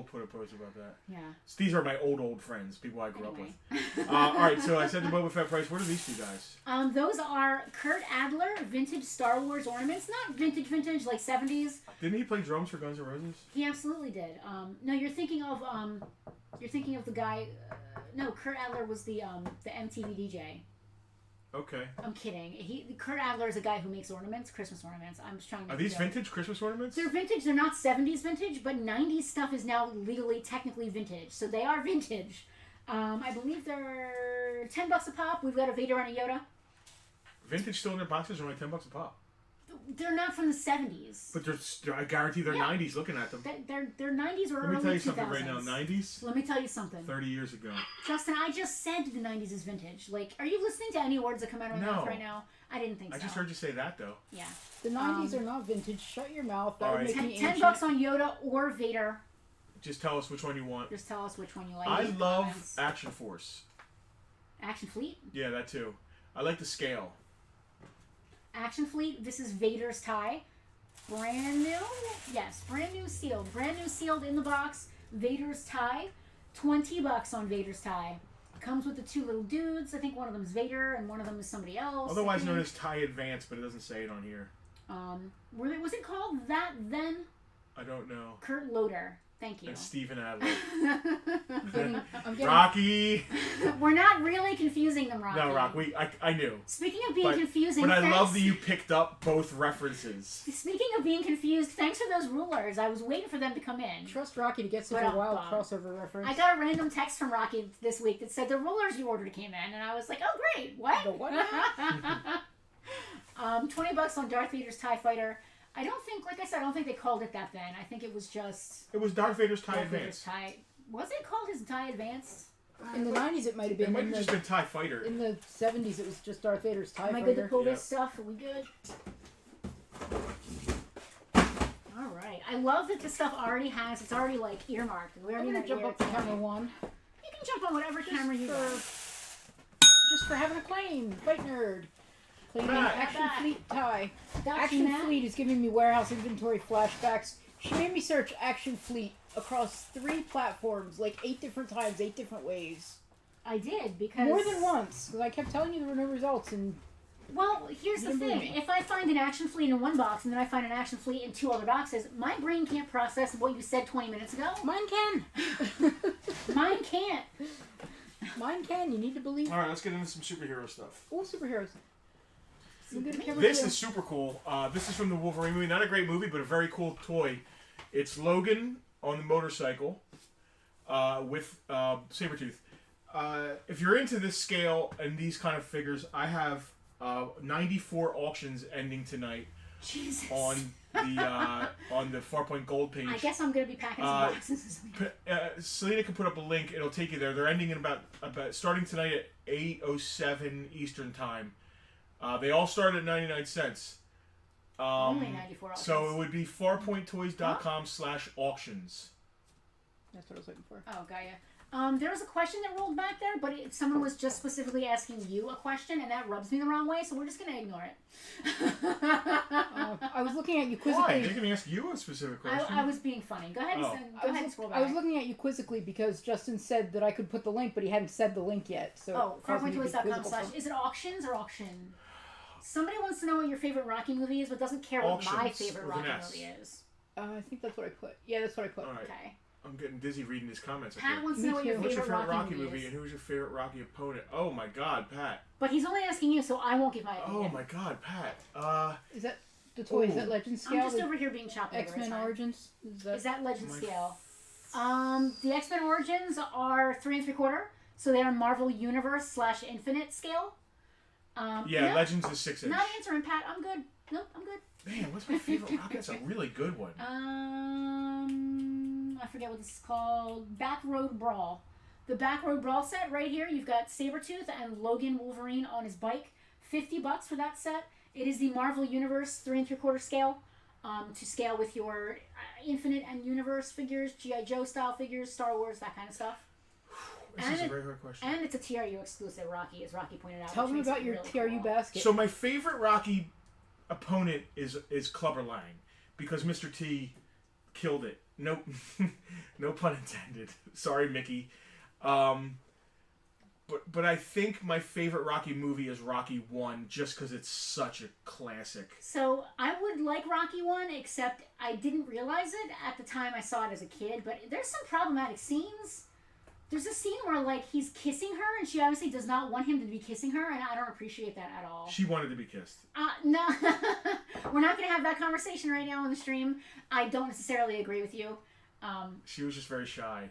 put a post about that. Yeah. These are my old friends, people I grew up with. All right, so I said the Boba Fett price. What are these 2 guys? Those are Kurt Adler vintage Star Wars ornaments. Not vintage, like 70s. Didn't he play drums for Guns N' Roses? He absolutely did. No, you're thinking of the guy. No, Kurt Adler was the MTV DJ. Okay. I'm kidding. Kurt Adler is a guy who makes ornaments, Christmas ornaments. I'm just trying to. Are these vintage Christmas ornaments? They're vintage. They're not 70s vintage, but 90s stuff is now legally, technically vintage. So they are vintage. I believe they're $10 a pop. We've got a Vader and a Yoda. Vintage still in their boxes are only $10 a pop. They're not from the 70s. But I guarantee they're 90s looking at them. They're 90s or early 2000s. Let me tell you something right now. 90s? Let me tell you something. 30 years ago. Justin, I just said the 90s is vintage. Like, are you listening to any words that come out of my mouth right now? I didn't think so. I just heard you say that, though. Yeah. The 90s are not vintage. Shut your mouth. That would right. make me $10 on Yoda or Vader. Just tell us which one you want. Just tell us which one you like. I love Action Force. Action Fleet? Yeah, that too. I like the scale. Action Fleet, this is Vader's tie. Brand new? Yes, brand new sealed. Brand new sealed in the box. Vader's tie. $20 on Vader's tie. Comes with the two little dudes. I think one of them is Vader and one of them is somebody else. Otherwise known as Tie Advance, but it doesn't say it on here. Was it called that then? I don't know. Kurt Loder. Thank you. And Steven Adler. I'm getting, Rocky. We're not really confusing them, Rocky. No, Rock. I knew. Speaking of being confusing, but I love that you picked up both references. Speaking of being confused, thanks for those rulers. I was waiting for them to come in. Trust Rocky to get such a wild crossover reference. I got a random text from Rocky this week that said the rulers you ordered came in, and I was like, oh great, what? The what? $20 on Darth Vader's TIE Fighter. I don't think, like I said, I don't think they called it that then. I think it was just... It was Darth Vader's TIE Advance. Was it called his TIE Advance? In the 90s it might have been. It might have just been TIE Fighter. In the 70s it was just Darth Vader's TIE Fighter. Am I good to pull this stuff? Are we good? Alright. I love that this stuff already has... It's already, like, earmarked. I'm going to jump up to camera 1. You can jump on whatever camera you want. Just for having a claim. Fight nerd. Claiming Action Fleet tie. Action Fleet is giving me warehouse inventory flashbacks. She made me search Action Fleet across 3 platforms, like 8 different times, 8 different ways. I did, because... More than once, because I kept telling you there were no results, and... Well, here's the thing. If I find an Action Fleet in one box, and then I find an Action Fleet in 2 other boxes, my brain can't process what you said 20 minutes ago. Mine can. Mine can't. Mine can. You need to believe. Alright, let's get into some superhero stuff. Oh, superheroes. This is super cool. This is from the Wolverine movie. Not a great movie, but a very cool toy. It's Logan on the motorcycle with Sabretooth. If you're into this scale and these kind of figures, I have 94 auctions ending tonight. Jesus. On the Farpoint Gold page. I guess I'm going to be packing some boxes. Selena can put up a link. It'll take you there. They're ending in about starting tonight at 8:07 Eastern time. They all start at 99 cents. Only 94 auctions. So it would be farpointtoys.com/auctions. That's what I was looking for. Oh, got ya. There was a question that rolled back there, but someone was just specifically asking you a question, and that rubs me the wrong way, so we're just going to ignore it. I was looking at you quizzically. Why? They're going to ask you a specific question. I was being funny. Go ahead and scroll back. I was looking at you quizzically because Justin said that I could put the link, but he hadn't said the link yet. So farpointtoys.com/. Is it auctions or auction? Somebody wants to know what your favorite Rocky movie is, but doesn't care what my favorite Rocky movie is. I think that's what I put. Yeah, that's what I put. All right. Okay. I'm getting dizzy reading his comments. Pat wants to know what your favorite Rocky movie is. And who's your favorite Rocky opponent? Oh my God, Pat. But he's only asking you, so I won't give my opinion. Oh my God, Pat. Is that the toy? Is that Legend scale? I'm just over here being chopped. X-Men Origins? Is that Legend scale? The X-Men Origins are 3 3/4, so they are Marvel Universe / Infinite scale. Legends is 6 inch. Not answering, Pat. I'm good. Nope, I'm good. Man, what's my favorite Rocky? That's a really good one. I forget what this is called. Back Road Brawl. The Back Road Brawl set right here. You've got Sabretooth and Logan Wolverine on his bike. $50 for that set. It is the Marvel Universe 3 3/4 scale. To scale with your Infinite and Universe figures, G.I. Joe style figures, Star Wars, that kind of stuff. This is a very hard question. And it's a TRU exclusive, Rocky, as Rocky pointed out. Tell me about your really TRU basket. So my favorite Rocky opponent is Clubber Lang because Mr. T killed it. Nope, no pun intended. Sorry, Mickey. But I think my favorite Rocky movie is Rocky 1 just because it's such a classic. So I would like Rocky 1, except I didn't realize it at the time I saw it as a kid. But there's some problematic scenes. There's a scene where, like, he's kissing her, and she obviously does not want him to be kissing her, and I don't appreciate that at all. She wanted to be kissed. No. We're not going to have that conversation right now on the stream. I don't necessarily agree with you. She was just very shy.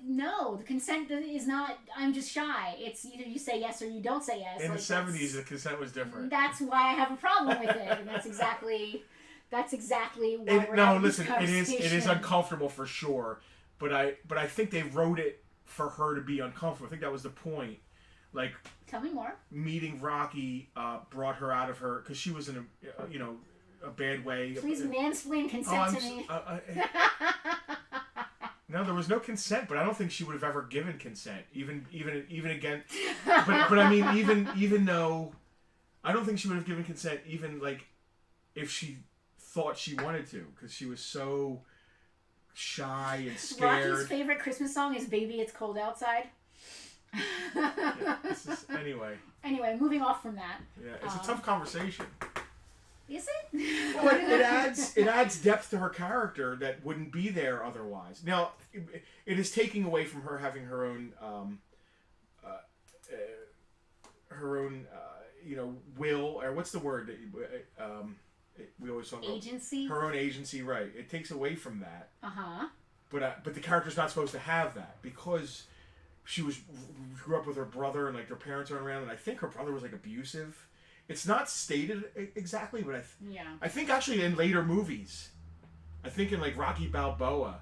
No, the consent is not, I'm just shy. It's either you say yes or you don't say yes. In the 70s, the consent was different. That's why I have a problem with it, and that's exactly why we're having this conversation. It is uncomfortable for sure. But I think they wrote it for her to be uncomfortable. I think that was the point. Like, tell me more. Meeting Rocky brought her out of her because she was in a bad way. Please mansplain consent to me. No, there was no consent, but I don't think she would have ever given consent, even again. But I mean, even though I don't think she would have given consent, even like if she thought she wanted to, because she was so shy and scared. Rocky's favorite Christmas song is "Baby, It's Cold Outside." Anyway. Anyway, moving off from that. Yeah, it's a tough conversation. Is it? Well, it adds depth to her character that wouldn't be there otherwise. Now, it is taking away from her having her own will, or what's the word that we always talk about? Agency. Her own agency, right? It takes away from that. But the character's not supposed to have that because she grew up with her brother and like their parents aren't around, and I think her brother was like abusive. It's not stated exactly, but I think actually in later movies, I think in like Rocky Balboa,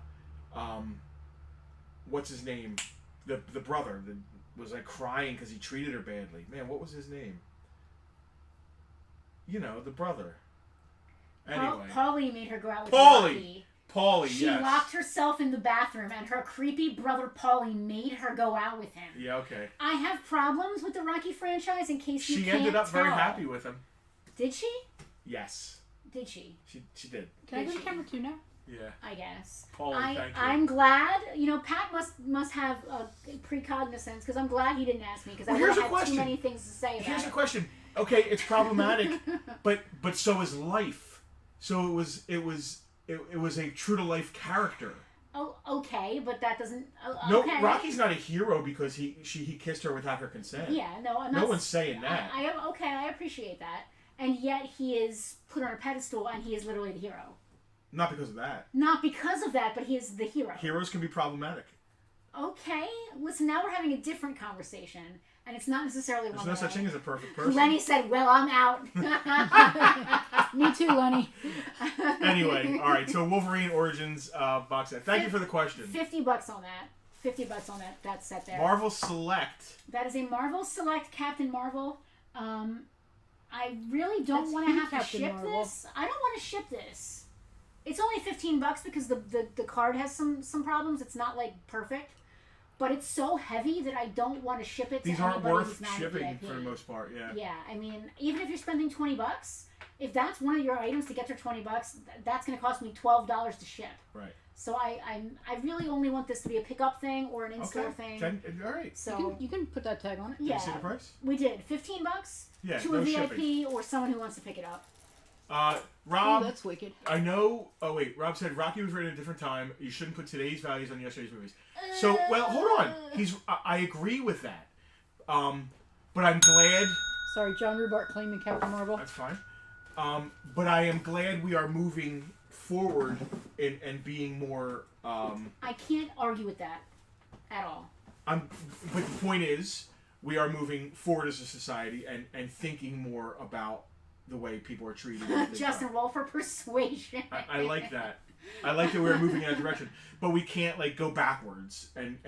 what's his name? The brother that was like crying because he treated her badly. Man, what was his name? You know, the brother. Anyway. Paulie made her go out with Rocky. Paulie, she locked herself in the bathroom, and her creepy brother Paulie made her go out with him. Yeah, okay. I have problems with the Rocky franchise. In case you can't she ended up tell. very happy with him. Did she? Yes. Did she? She did. Can I go to camera 2 now? Yeah. I guess. Paulie, thank you. I'm glad. You know, Pat must have a precognizance because I'm glad he didn't ask me because I would have had too many things to say about it. Here's a question. Okay, it's problematic, but so is life. So it was a true to life character. Oh, okay, but that doesn't. No, okay. Rocky's not a hero because he kissed her without her consent. Yeah, no, I'm not. No one's saying that. I appreciate that, and yet he is put on a pedestal, and he is literally the hero. Not because of that. Not because of that, but he is the hero. Heroes can be problematic. Okay, listen. Now we're having a different conversation, and it's not necessarily one. There's no such thing as a perfect person. Lenny said, "Well, I'm out." Me too, Lenny. Anyway, all right. So Wolverine Origins box set. Thank you for the question. $50 on that. $50 on that set there. Marvel Select. That is a Marvel Select Captain Marvel. I really don't want to have to ship this. I don't want to ship this. It's only $15 because the card has some problems. It's not like perfect. But it's so heavy that I don't want to ship it to anybody who's not These aren't worth shipping for the most part, yeah. Yeah, I mean, even if you're spending $20, if that's one of your items to get your $20, that's going to cost me $12 to ship. Right. So I really only want this to be a pickup thing or an in-store thing. All right. So you can put that tag on it. Yeah. Did you see the price? We did. $15 yeah, to no a VIP shipping. or someone who wants to pick it up. Rob, that's wicked. I know. Oh wait, Rob said Rocky was written at a different time. You shouldn't put today's values on yesterday's movies. So, well, hold on. I agree with that. But I'm glad. Sorry, John Rubart claiming Captain Marvel. That's fine. But I am glad we are moving forward and being more. I can't argue with that at all. But the point is, we are moving forward as a society and thinking more about the way people are treated. Justin, roll for persuasion. I like that. I like that we're moving in that direction, but we can't like go backwards and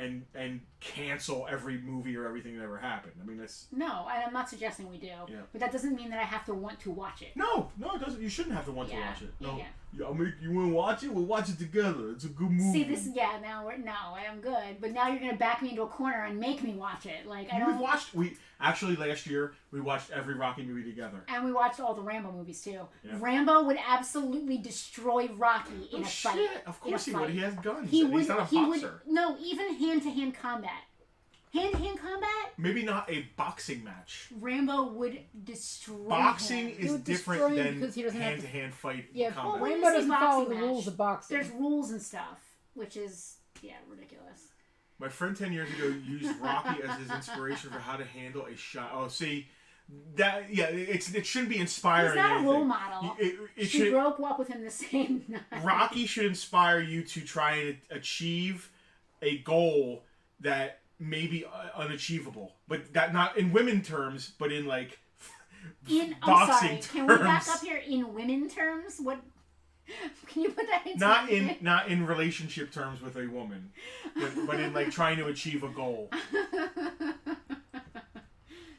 cancel every movie or everything that ever happened. I mean, that's no, and I'm not suggesting we do. Yeah. But that doesn't mean that I have to want to watch it. No, it doesn't. You shouldn't have to want to watch it. No, yeah. I mean, you want to watch it? We'll watch it together. It's a good movie. See this? Yeah, I'm good. But now you're gonna back me into a corner and make me watch it. Like I don't. We actually last year we watched every Rocky movie together, and we watched all the Rambo movies too. Yeah. Rambo would absolutely destroy Rocky in a fight. Shit. Of course he would. He has guns. He's not a boxer. No, even hand-to-hand combat. Hand-to-hand combat? Maybe not a boxing match. Rambo would destroy Boxing him. is different than hand-to-hand fight. Yeah, combat. Rambo doesn't follow the rules of boxing. There's rules and stuff, which is ridiculous. My friend 10 years ago used Rocky as his inspiration for how to handle a shot. Oh, see, it shouldn't be inspiring. He's not a role model. She broke up with him the same night. Rocky should inspire you to try and achieve a goal that may be unachievable, but that not in women terms, but in like boxing terms. Can we back up here in women terms? What? Can you put that into not in relationship terms with a woman, but in like trying to achieve a goal.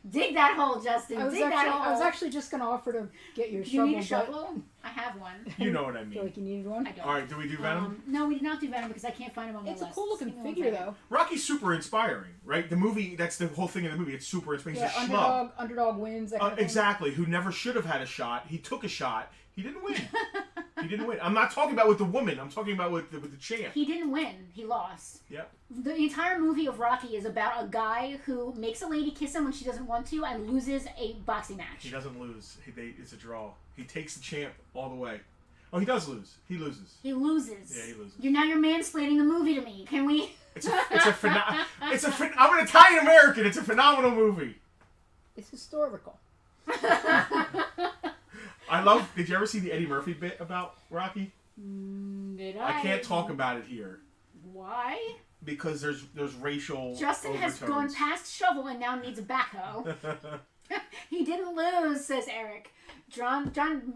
Dig that hole, Justin. Dig that hole. I was actually just going to offer to get your shovel. You need a shovel? I have one. You know what I mean. Feel like you needed one? I don't. All right, do we do Venom? No, we did not do Venom because I can't find him on my list. It's a cool looking figure, though. Rocky's super inspiring, right? The movie, that's the whole thing of the movie. It's super inspiring. He's a schlub. Underdog wins. That kind of exactly. Who never should have had a shot. He took a shot. He didn't win. He didn't win. I'm not talking about with the woman. I'm talking about with the champ. He didn't win. He lost. Yep. The entire movie of Rocky is about a guy who makes a lady kiss him when she doesn't want to and loses a boxing match. He doesn't lose. It's a draw. He takes the champ all the way. Oh, he does lose. He loses. He loses. Yeah, he loses. Now you're mansplaining the movie to me. Can we? I'm an Italian American. It's a phenomenal movie. It's historical. I love. Did you ever see the Eddie Murphy bit about Rocky? Did I? I can't talk about it here. Why? Because there's racial. Justin overtones. has gone past shovel and now needs a backhoe. He didn't lose, says Eric. John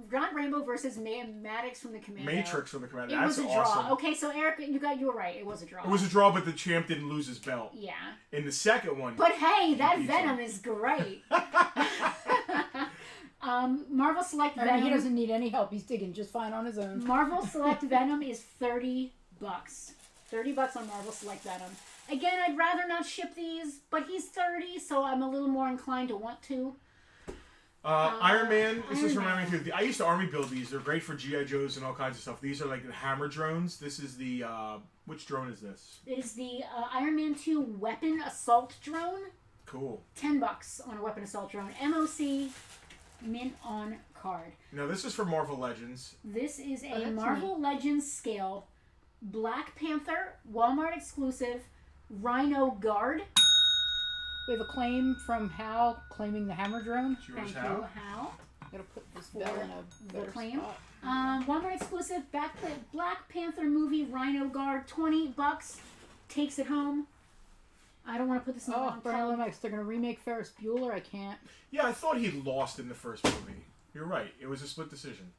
Rainbow versus Maddox from the Commando. Matrix from the Commando. It was a draw. Awesome. Okay, so Eric, you were right. It was a draw. It was a draw, but the champ didn't lose his belt. Yeah. In the second one. But hey, that Venom is great. Marvel Select Venom. He doesn't need any help. He's digging just fine on his own. Marvel Select Venom is $30. $30 on Marvel Select Venom. Again, I'd rather not ship these, but he's 30, so I'm a little more inclined to want to. Iron Man. This is from Iron Man 2. I used to army build these. They're great for GI Joes and all kinds of stuff. These are like the hammer drones. This is the which drone is this? It is the Iron Man 2 weapon assault drone. Cool. $10 on a weapon assault drone. MOC mint on card. Now this is for Marvel Legends. This is a Marvel Legends scale Black Panther Walmart exclusive Rhino Guard. We have a claim from Hal claiming the hammer drone. Thank you, Hal. Gotta put this bell in a better claim. spot. Walmart exclusive Black Panther movie Rhino Guard, $20. Takes it home. I don't want to put this in the wrong Bernard Lomax, they're gonna remake Ferris Bueller. I can't. Yeah, I thought he lost in the first movie. You're right. It was a split decision.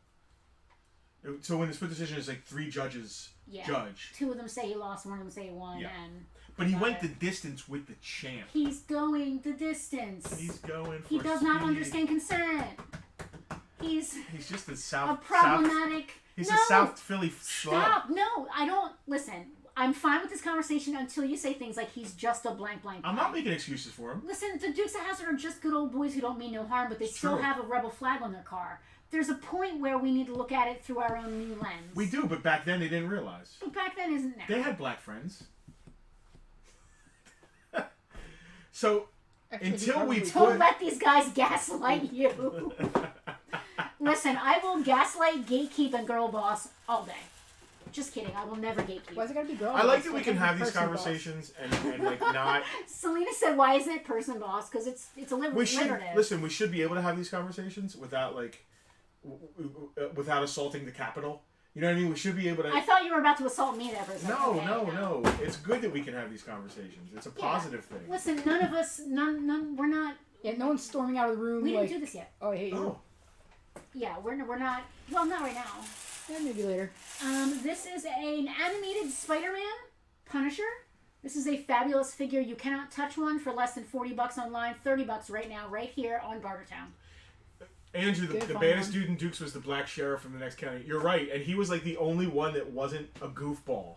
So when the split decision is like 3 judges judge. 2 of them say he lost, 1 of them say he won, and. But he went the distance with the champ. He's going the distance. He's going for He does not understand consent. He's just a South... A problematic... He's a South Philly schlub. Stop! No, I don't... Listen, I'm fine with this conversation until you say things like he's just a blank. I'm not making excuses for him. Listen, the Dukes of Hazzard are just good old boys who don't mean no harm, but they still have a rebel flag on their car. There's a point where we need to look at it through our own new lens. We do, but back then they didn't realize. But back then isn't now. They had black friends. So, until we Don't let these guys gaslight you. Listen, I will gaslight, gatekeep, and girl boss all day. Just kidding. I will never gatekeep. Why's it gotta be girl? I like that we can have these conversations and like not. Selena said, "Why isn't it person boss? Because it's a liberative." Listen, we should be able to have these conversations without like without assaulting the Capitol. You know what I mean? We should be able to. I thought you were about to assault me there for a second. No. It's good that we can have these conversations. It's a positive thing. Listen, none of us, we're not. Yeah, no one's storming out of the room. We didn't do this yet. Oh, I hate you. Yeah, we're not. Well, not right now. Yeah, maybe later. This is an animated Spider-Man Punisher. This is a fabulous figure. You cannot touch one for less than $40 online. $30 right now, right here on Bartertown. Andrew, the baddest dude in Dukes was the black sheriff from the next county. You're right, and he was like the only one that wasn't a goofball.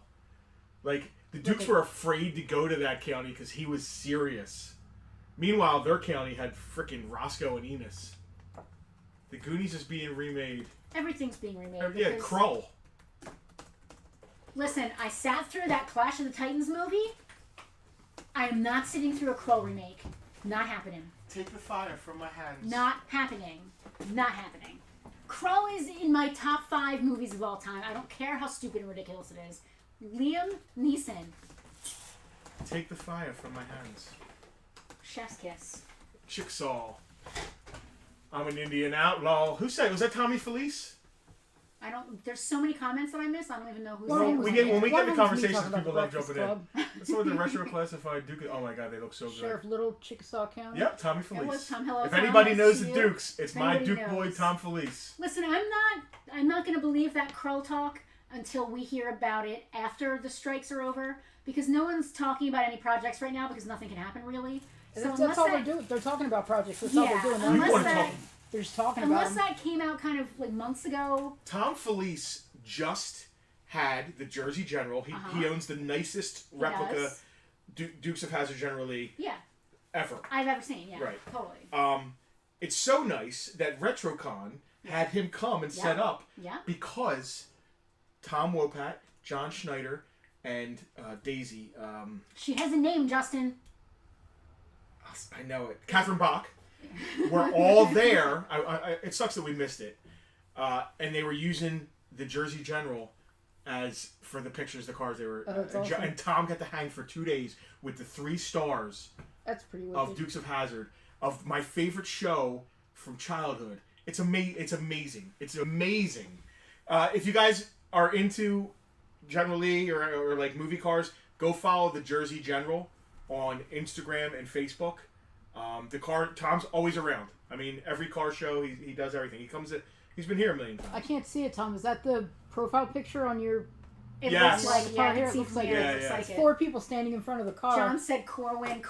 Like, the Dukes were afraid to go to that county because he was serious. Meanwhile, their county had frickin' Roscoe and Enos. The Goonies is being remade. Everything's being remade. Yeah, Krull. Listen, I sat through that Clash of the Titans movie. I am not sitting through a Krull remake. Not happening. Take the fire from my hands. Not happening. Not happening. Krull is in my top 5 movies of all time. I don't care how stupid and ridiculous it is. Liam Neeson. Take the fire from my hands. Chef's kiss. Chickasaw. I'm an Indian outlaw. Who said it? Was that Tommy Felice? I don't. There's so many comments that I missed. I don't even know who's Well, saying. when we get the conversations, talking about people the love jumping Breakfast in. That's what the retro classified Duke. Oh my God, they look so good. Sheriff Little, Chickasaw County. Yep, Tommy It was Felice. Tom. Hello, If Tom. anybody Nice knows to the see you. Dukes, it's my Anybody Duke boy, knows. Tom Felice. Listen, I'm not going to believe that crow talk until we hear about it after the strikes are over, because no one's talking about any projects right now because nothing can happen really. So That's all they're doing. They're talking about projects. That's all they're doing. They're just talking about unless that came out kind of like months ago. Tom Felice just had the Jersey General. He owns the nicest replica Dukes of Hazzard General Lee ever I've ever seen. Yeah, right. Totally. It's so nice that RetroCon had him come and set up because Tom Wopat, John Schneider, and Daisy. She has a name, Justin. I know it. Catherine Bach. We're all there. It sucks that we missed it. And they were using the Jersey General as for the pictures, the cars they were. Awesome. And Tom got to hang for 2 days with the 3 stars. That's pretty wicked. Of Dukes of Hazzard, of my favorite show from childhood. It's amazing. It's amazing. If you guys are into General Lee or like movie cars, go follow the Jersey General on Instagram and Facebook. Tom's always around. I mean, every car show he does everything. He's been here a million times. I can't see it, Tom. Is that the profile picture on your? It yes. looks like here. It looks like It's 4 people standing in front of the car. John said Colwyn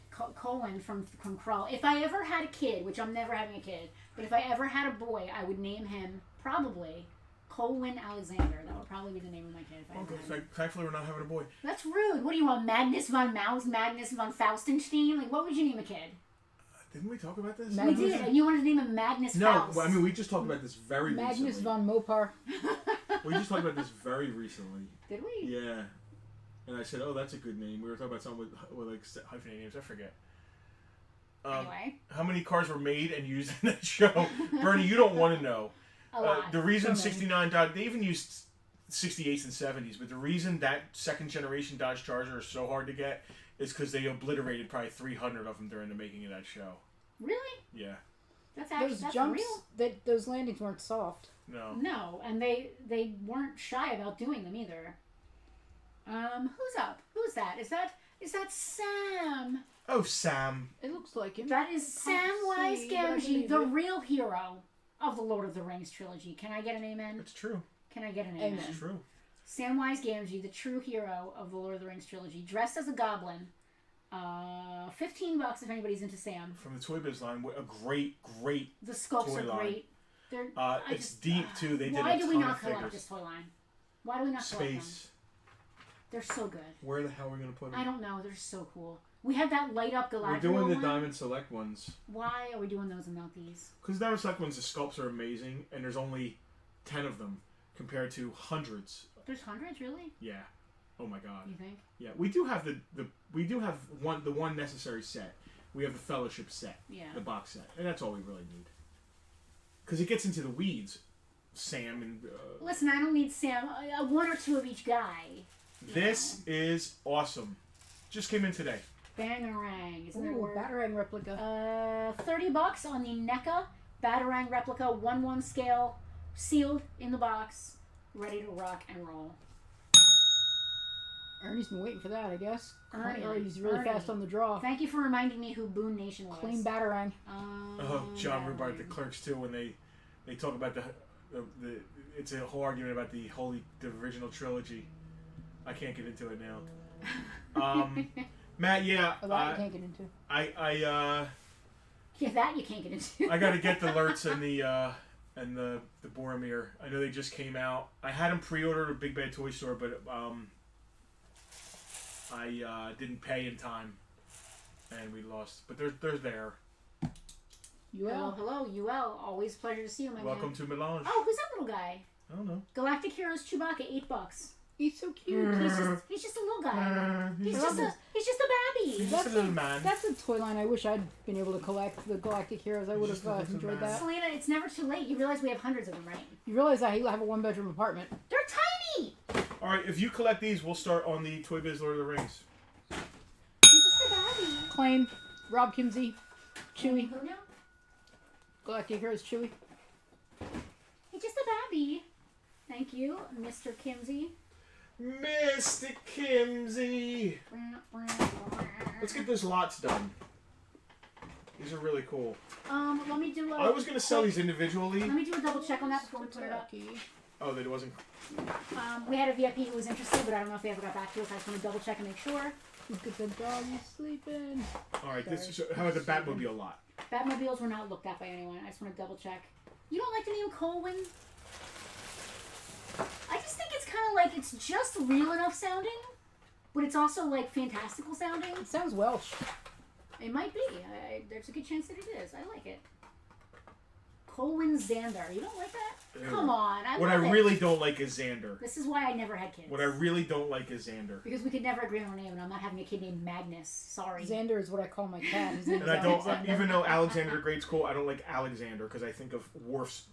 from Krull. If I ever had a kid, which I'm never having a kid, but if I ever had a boy, I would name him probably Colwyn Alexander. That would probably be the name of my kid. If I ever had him. Thankfully, we're not having a boy. That's rude. What do you want? Magnus von Maus? Magnus von Faustenstein? Like, what would you name a kid? Didn't we talk about this? We did. And you wanted to name him Magnus Faust. No, I mean, we just talked about this very Magnus recently. von Mopar. We just talked about this very recently. Did we? Yeah. And I said, oh, that's a good name. We were talking about something with like hyphenated names. I forget. Anyway. How many cars were made and used in that show? Bernie, you don't want to know. A lot. The reason 69 Dodge, they even used 68s and 70s, but the reason that second generation Dodge Charger is so hard to get is because they obliterated probably 300 of them during the making of that show. Really? Yeah. That's actually Those jumps, real. those landings weren't soft. No. No, and they weren't shy about doing them either. Who's up? Who's that? Is that Sam? Oh, Sam. It looks like him. That is Samwise Gamgee, the real hero of the Lord of the Rings trilogy. Can I get an amen? It's true. Can I get an amen? It's true. Samwise Gamgee, the true hero of the Lord of the Rings trilogy, dressed as a goblin. $15 if anybody's into Sam. From the Toy Biz line, a great. The sculpts are line. Great. They're, it's deep too. They did why a do we ton not of collect figures. this toy line? Why do we not collect them? Space. They're so good. Where the hell are we gonna put them? I don't know. They're so cool. We had that light up Galadriel. We're doing the one. Diamond Select ones. Why are we doing those and not these? Because Diamond Select ones, the sculpts are amazing, and there's only 10 of them compared to hundreds. There's hundreds, really? Yeah. Oh my God. You think? Yeah, we do have the one necessary set. We have the Fellowship set. Yeah. The box set, and that's all we really need. Because it gets into the weeds, Sam and. Listen, I don't need Sam. One or two of each guy. This is awesome. Just came in today. Bangarang, isn't it? Batarang replica. $30 on the NECA Batarang replica 1/1 scale, sealed in the box, ready to rock and roll. Ernie's been waiting for that, I guess. Ernie. He's really fast on the draw. Thank you for reminding me who Boone Nation was. Clean Batarang. John Rubart, the Clerks too, when they talk about the it's a whole argument about the original trilogy. I can't get into it now. Matt, yeah. A lot you can't get into. Yeah, that you can't get into. I got to get the Lurtz and the Boromir. I know they just came out. I had them pre-ordered at Big Bad Toy Store, but I didn't pay in time, and we lost. But they're there. Hello, UL. Always a pleasure to see you, my man. Welcome to Melange. Oh, who's that little guy? I don't know. Galactic Heroes Chewbacca, $8. He's so cute. He's just a little guy. He's just a babby. He's just a little man. That's a toy line I wish I'd been able to collect. The Galactic Heroes. I would have enjoyed that. Selena, it's never too late. You realize we have hundreds of them, right? You realize I have a 1-bedroom apartment. They're tiny. All right, if you collect these, we'll start on the Toy Biz Lord of the Rings. claim Rob Kimsey, Chewy. Who now? Galactic Heroes Chewy. He's just a baby. Thank you, Mr. Kimsey. Mr. Kimsey. Let's get those lots done. These are really cool. Let me do I was going to sell these individually. Let me do a double check on that before we put it up. Oh, that it wasn't... We had a VIP who was interested, but I don't know if they ever got back to us. I just want to double check and make sure. Look at the dog, he's sleeping. Alright, how about the Batmobile lot? Batmobiles were not looked at by anyone. I just want to double check. You don't like the name Colwyn? I just think it's kind of like, it's just real enough sounding, but it's also like fantastical sounding. It sounds Welsh. It might be. There's a good chance that it is. I like it. Colwyn Xander. You don't like that? Ew. Come on. What I really don't like is Xander. This is why I never had kids. What I really don't like is Xander. Because we could never agree on a name, and I'm not having a kid named Magnus. Sorry. Xander is what I call my cat. His name's And I don't, Alexander. even though Alexander the Great's cool, I don't like Alexander because I think of Worf's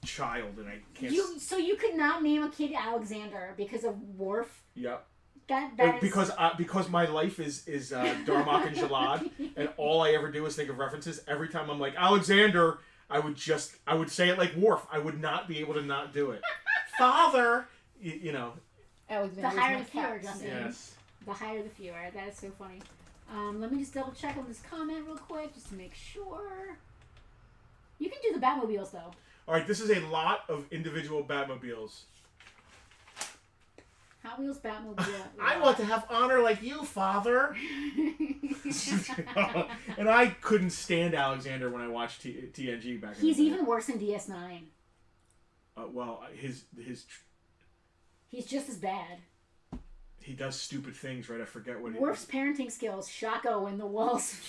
child, and I can't. So you could not name a kid Alexander because of Worf? Yep. That is... Because my life is Darmok and Jalad, and all I ever do is think of references. Every time I'm like Alexander, I would say it like Worf. I would not be able to not do it. Father, you know. The higher the fewer, Justin. Yes. The higher the fewer. That is so funny. Let me just double check on this comment real quick, just to make sure. You can do the Batmobiles though. All right, this is a lot of individual Batmobiles. Hot Wheels Batmobile. I want to have honor like you, Father. And I couldn't stand Alexander when I watched TNG back in the day. He's even worse than DS9. Well, his He's just as bad. He does stupid things, right? I forget what he... Worf's parenting skills. Shako in the walls.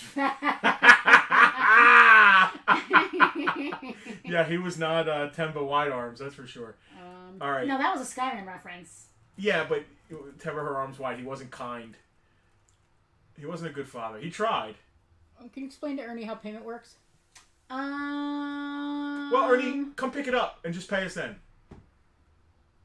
Yeah, he was not Temba Wide Arms, that's for sure. All right. No, that was a Skyrim reference. Yeah, but Temba Her Arms Wide, he wasn't kind. He wasn't a good father. He tried. Can you explain to Ernie how payment works? Well, Ernie, come pick it up and just pay us then.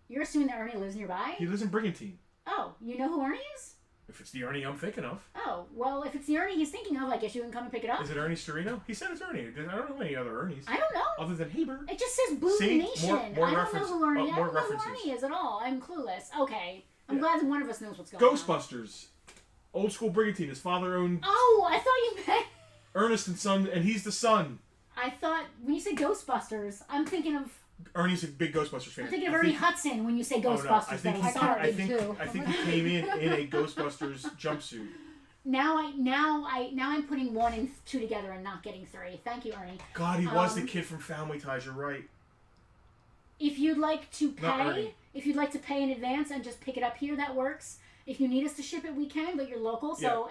You're assuming that Ernie lives nearby? He lives in Brigantine. Oh, you know who Ernie is? If it's the Ernie I'm thinking of. Oh, well, if it's the Ernie he's thinking of, I guess you can come and pick it up. Is it Ernie Storino? He said it's Ernie. I don't know any other Ernies. I don't know. Other than Haber. It just says Boom See? Nation. More I don't reference, know who Ernie is. more I don't know references. who Ernie is at all. I'm clueless. Okay. I'm Yeah. glad that one of us knows what's going on. Ghostbusters. Old school Brigantine. His father owned Oh, I thought you meant... Ernest and Son, and he's the son. I thought, when you say Ghostbusters, I'm thinking of... Ernie's a big Ghostbusters fan. I'm thinking of Ernie Hudson when you say Ghostbusters. Oh, no. I think he came in a Ghostbusters jumpsuit. Now I'm putting 1 and 2 together and not getting 3. Thank you, Ernie. God, he was the kid from Family Ties. You're right. If you'd like to Not Ernie. pay, in advance and just pick it up here, that works. If you need us to ship it, we can, but you're local, so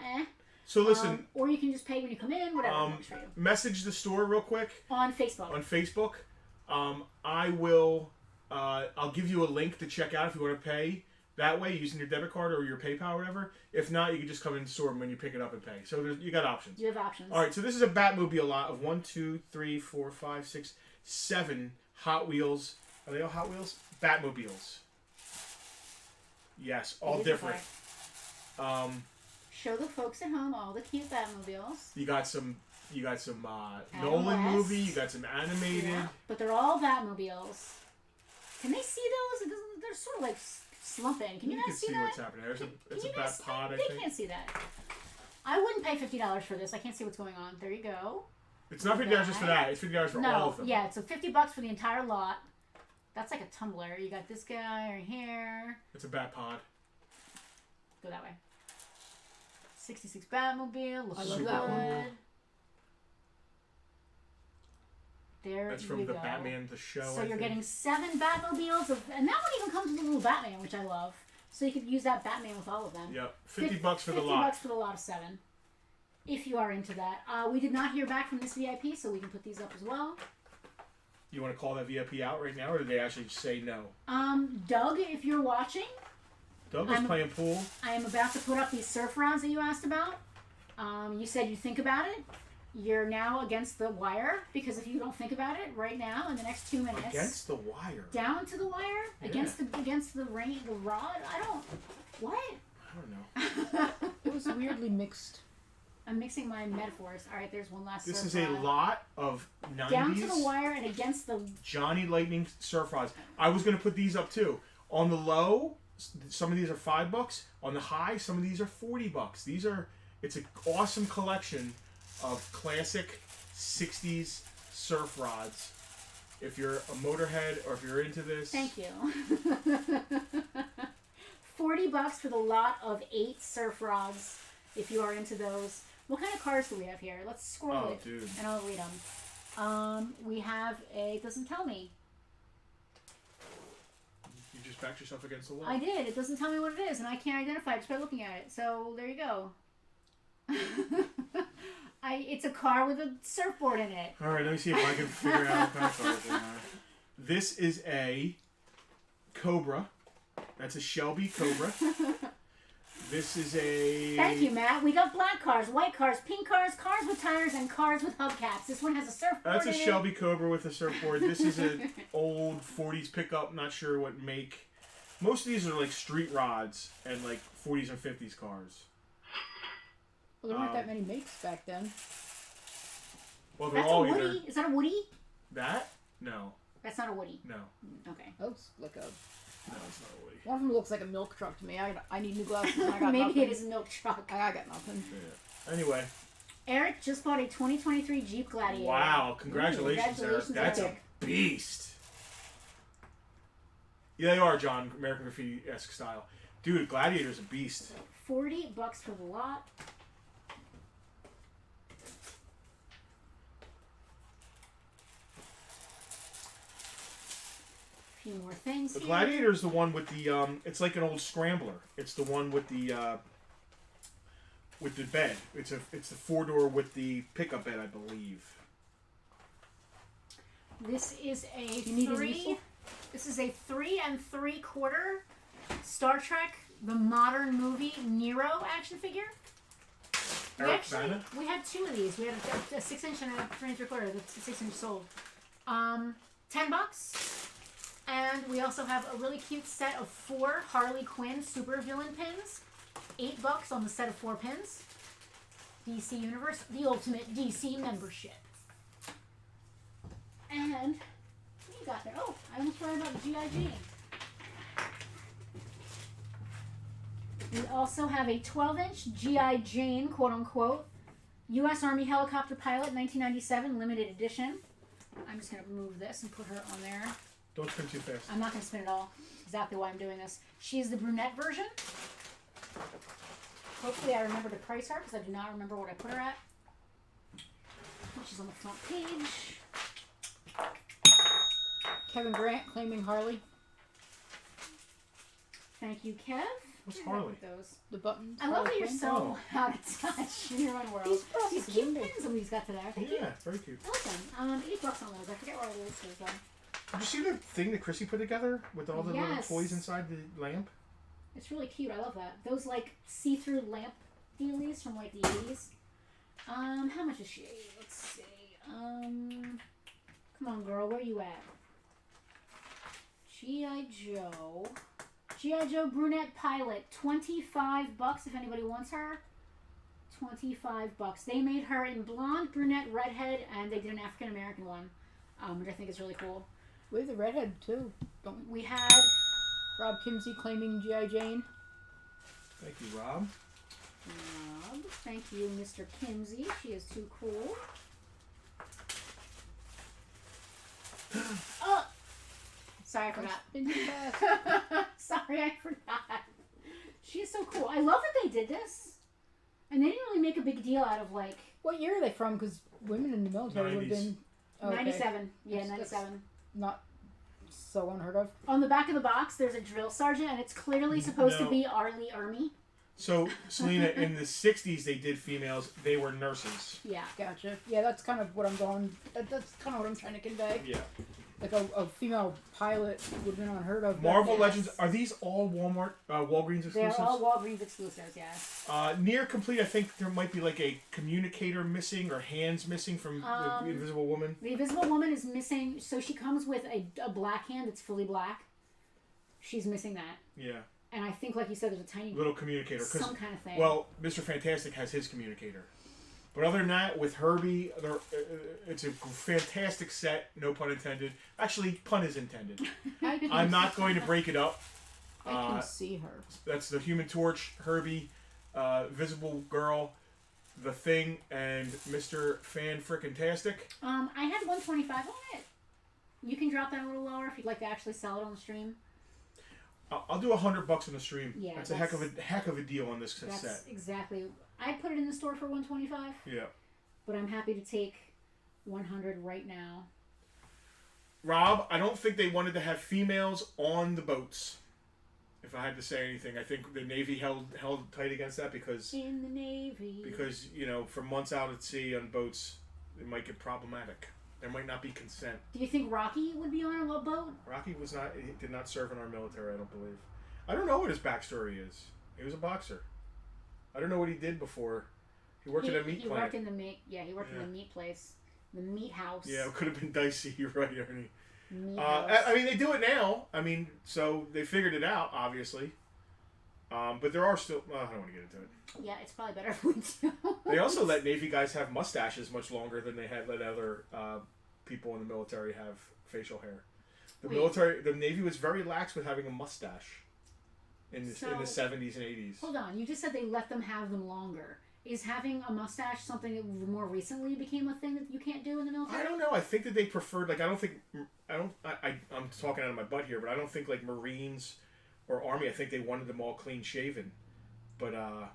So listen. Or you can just pay when you come in, whatever works for you. Message the store real quick. On Facebook. I will. I'll give you a link to check out if you want to pay that way using your debit card or your PayPal or whatever. If not, you can just come in the store when you pick it up and pay. So you got options. You have options. All right. So this is a Batmobile lot of 1, 2, 3, 4, 5, 6, 7 Hot Wheels. Are they all Hot Wheels? Batmobiles. Yes, all different. Show the folks at home all the cute Batmobiles. You got some Nolan movie. You got some animated. Yeah, but they're all Batmobiles. Can they see those? They're sort of like slumping. Can you not see that? What's happening. It's a Bat Pod, I think. They can't see that. I wouldn't pay $50 for this. I can't see what's going on. There you go. It's not $50 just for that. It's $50 for all of them. Yeah, so $50 for the entire lot. That's like a tumbler. You got this guy right here. It's a Bat Pod. Go that way. 66 Batmobile. I love that one. There That's from the Batman the show. So you're getting 7 Batmobiles, and that one even comes with a little Batman, which I love. So you could use that Batman with all of them. Yep, $50 for the lot. $50 for the lot of 7. If you are into that. We did not hear back from this VIP, so we can put these up as well. You want to call that VIP out right now, or did they actually say no? Doug, if you're watching. Doug was playing pool. I am about to put up these surf rounds that you asked about. You said you'd think about it. You're now against the wire, because if you don't think about it right now in the next 2 minutes. Against the wire? Down to the wire? Yeah. Against the rain, the rod? What? I don't know. It was weirdly mixed. I'm mixing my metaphors. All right, there's one last. This surf is a rod. lot of 90s. Down to the wire and against the Johnny Lightning surf rods. I was going to put these up too. On the low, some of these are $5. On the high, some of these are $40. It's an awesome collection of classic 60s surf rods. If you're a motorhead or if you're into this. Thank you. $40 for the lot of 8 surf rods. If you are into those. What kind of cars do we have here? Let's scroll it, dude. and I'll read them. We have a. It doesn't tell me. You just backed yourself against the wall. I did. It doesn't tell me what it is, and I can't identify it just by looking at it. So there you go. It's a car with a surfboard in it. All right, let me see if I can figure out what kind of cars they are. This is a Cobra. That's a Shelby Cobra. This is a... Thank you, Matt. We got black cars, white cars, pink cars, cars with tires, and cars with hubcaps. This one has a surfboard That's a in Shelby Cobra with a surfboard. This is an old 40s pickup, not sure what make. Most of these are like street rods and like 40s and 50s cars. Well, there weren't that many makes back then. Well, they're That's all a Woody. either... Is that a Woody? That? No. That's not a Woody. No. Okay. Looks like a... No, it's not a Woody. One of them looks like a milk truck to me. I need new glasses and I got Maybe nothing. it is a milk truck. I got nothing. Yeah. Anyway. Eric just bought a 2023 Jeep Gladiator. Wow. Congratulations, Eric. That's Eric. a beast. Yeah, they are, John. American Graffiti-esque style. Dude, Gladiator's a beast. $40 for the lot. Few more things. The here. Gladiator is the one with the it's like an old scrambler. It's the one with the bed. It's the 4-door with the pickup bed, I believe. This is a need a 3. whistle? This is a 3 3/4 Star Trek: The Modern Movie Nero action figure. Eric Bana? We had 2 of these. We had a 6-inch and a 3 3/4. The 6-inch sold. $10. And we also have a really cute set of 4 Harley Quinn supervillain pins. $8 on the set of 4 pins. DC Universe, the ultimate DC membership. And what do you got there? Oh, I almost forgot about the G.I. Jane. We also have a 12-inch G.I. Jane, quote unquote, U.S. Army helicopter pilot, 1997, limited edition. I'm just going to move this and put her on there. Don't spin too fast. I'm not going to spin it all. Exactly why I'm doing this. She is the brunette version. Hopefully I remember to price her because I do not remember what I put her at. She's on the front page. Kevin Grant claiming Harley. Thank you, Kev. What's Harley? Those. The buttons. I love that Harley you're Quinn. so out of touch in your own world. These cute pins that we've got today. Thank you. Yeah, very cute. I like them. $8 on those. I forget where it is. Did you see the thing that Chrissy put together with all the little toys inside the lamp? It's really cute. I love that. Those like see-through lamp dealies from like the 80s. How much is she? Let's see. Come on, girl. Where you at? G.I. Joe. G.I. Joe brunette pilot. $25 if anybody wants her. $25. They made her in blonde, brunette, redhead, and they did an African American one, which I think is really cool. We have the redhead too. Don't We had Rob Kimsey claiming G.I. Jane. Thank you, Rob. Rob. Thank you, Mr. Kimsey. She is too cool. Oh! Sorry, I forgot. Sorry, I forgot. She's so cool. I love that they did this. And they didn't really make a big deal out of like... What year are they from? Because women in the military would have been... Okay. 97. Yeah, 97. Not so unheard of. On the back of the box, there's a drill sergeant, and it's clearly supposed to be Arlie Ermy. So, Selena, in the 60s, they did females. They were nurses. Yeah. Gotcha. Yeah, that's kind of what I'm going... That's kind of what I'm trying to convey. Yeah. Like a female pilot would have been unheard of. Marvel Legends, are these all Walgreens exclusives? They're all Walgreens exclusives, yes. Near complete, I think there might be like a communicator missing or hands missing from the Invisible Woman. The Invisible Woman is missing, so she comes with a black hand that's fully black. She's missing that. Yeah. And I think, like you said, there's a tiny... Little communicator. Some kind of thing. Well, Mr. Fantastic has his communicator. But other than that, with Herbie, it's a fantastic set. No pun intended. Actually, pun is intended. I'm not going to break it up. I can see her. That's the Human Torch, Herbie, Visible Girl, The Thing, and Mr. Fan-Frickin-Tastic. I had 125 on it. You can drop that a little lower if you'd like to actually sell it on the stream. I'll do $100 on the stream. Yeah, that's a heck of a deal on this set. That's exactly. I put it in the store for 125. Yeah. But I'm happy to take 100 right now. Rob, I don't think they wanted to have females on the boats. If I had to say anything, I think the Navy held tight against that because in the Navy. Because for months out at sea on boats, it might get problematic. There might not be consent. Do you think Rocky would be on a boat? Rocky did not serve in our military, I don't believe. I don't know what his backstory is. He was a boxer. I don't know what he did before. He worked in a meat plant. He worked in the meat. Yeah, he worked in the meat place, the meat house. Yeah, it could have been dicey. You're right, Ernie. I mean, they do it now. I mean, so they figured it out, obviously. But there are still. I don't want to get into it. Yeah, it's probably better if we do. They also let Navy guys have mustaches much longer than they had let other people in the military have facial hair. The Navy was very lax with having a mustache in the 70s and 80s. Hold on, you just said they let them have them longer. Is having a mustache something that more recently became a thing that you can't do in the military? I don't know. I think that they preferred, I'm talking out of my butt here, but I don't think like Marines or Army, I think they wanted them all clean shaven. But I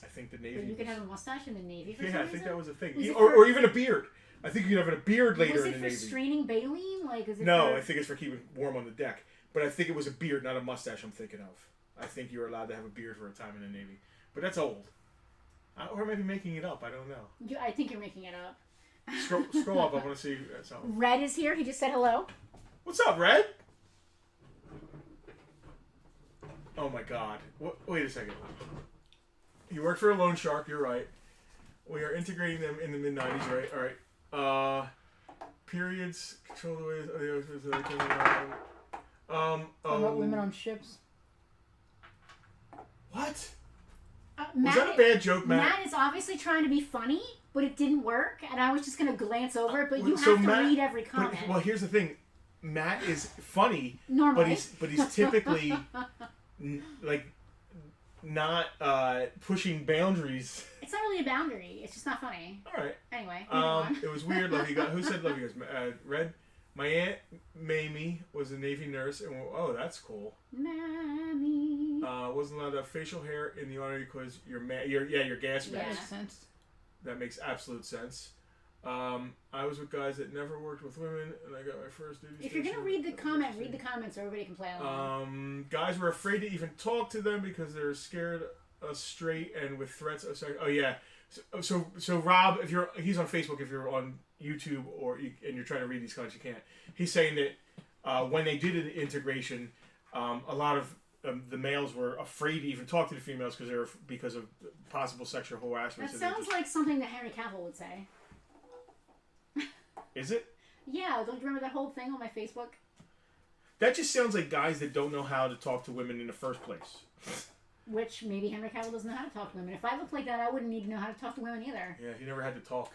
think the Navy. But you can have a mustache in the Navy for some reason? I think that was a thing. Or even a beard. I think you can have a beard later in the Navy. Was it for straining baleen? I think it's for keeping warm on the deck. But I think it was a beard, not a mustache I'm thinking of. I think you were allowed to have a beard for a time in the Navy. But that's old. Or maybe making it up. I don't know. I think you're making it up. Scroll up. I want to see something. Red is here. He just said hello. What's up, Red? Oh my God. Wait a second. You work for a loan shark. You're right. We are integrating them in the mid-90s, right? All right. Periods. Control the ways. About women on ships. What? Was that a bad joke, Matt? Matt is obviously trying to be funny, but it didn't work, and I was just going to glance over it, but you have to read every comment. Well, here's the thing. Matt is funny, normally, but he's typically not pushing boundaries. It's not really a boundary. It's just not funny. All right. Anyway, it was weird. Love you guys. Who said love you guys? Red. My aunt Mamie was a Navy nurse, and that's cool. Mamie. Wasn't allowed to have facial hair in the Army because you're gas mask. That makes sense. That makes absolute sense. I was with guys that never worked with women, and I got my first duty station. If you're gonna read the comments so everybody can play along. Guys were afraid to even talk to them because they were scared of straight and with threats. Oh yeah. So Rob, he's on Facebook. If you're on YouTube and you're trying to read these comments, you can't. He's saying that when they did an integration, a lot of the males were afraid to even talk to the females because of possible sexual harassment. That sounds like something that Henry Cavill would say. Is it? Yeah, don't you remember that whole thing on my Facebook? That just sounds like guys that don't know how to talk to women in the first place. Which maybe Henry Cavill doesn't know how to talk to women. If I looked like that, I wouldn't need to know how to talk to women either. Yeah, he never had to talk.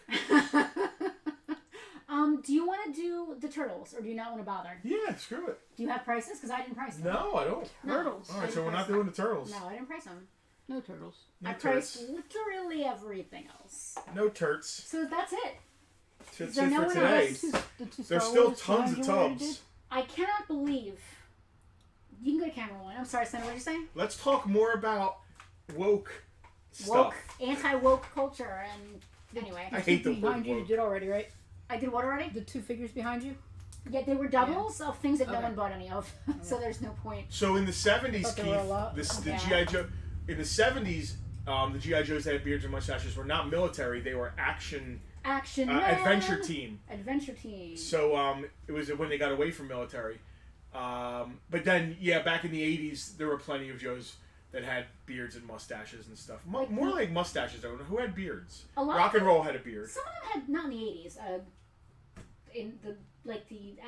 Do you want to do the turtles, or do you not want to bother? Yeah, screw it. Do you have prices? Because I didn't price them. No, I don't. Turtles. All right, so we're not doing the turtles. No, I didn't price them. No turtles. I priced literally everything else. No turts. So that's it. That's it for today. There's still tons of tubs. I cannot believe. You can go to camera one. I'm sorry, Senator, what did you say? Let's talk more about woke stuff. Anti-woke culture, and anyway. I hate the behind you. You did already, right? I did what already? The two figures behind you? Yeah, they were doubles of things that no one bought any of. So there's no point. So in the 70s, Keith, the G.I. Joe... In the 70s, the G.I. Joes that had beards and mustaches were not military. They were action adventure team. Adventure team. So it was when they got away from military. But then, back in the 80s, there were plenty of Joes that had beards and mustaches and stuff. More like mustaches, though. Who had beards? Rock and roll had a beard. Some of them had, not in the 80s. In the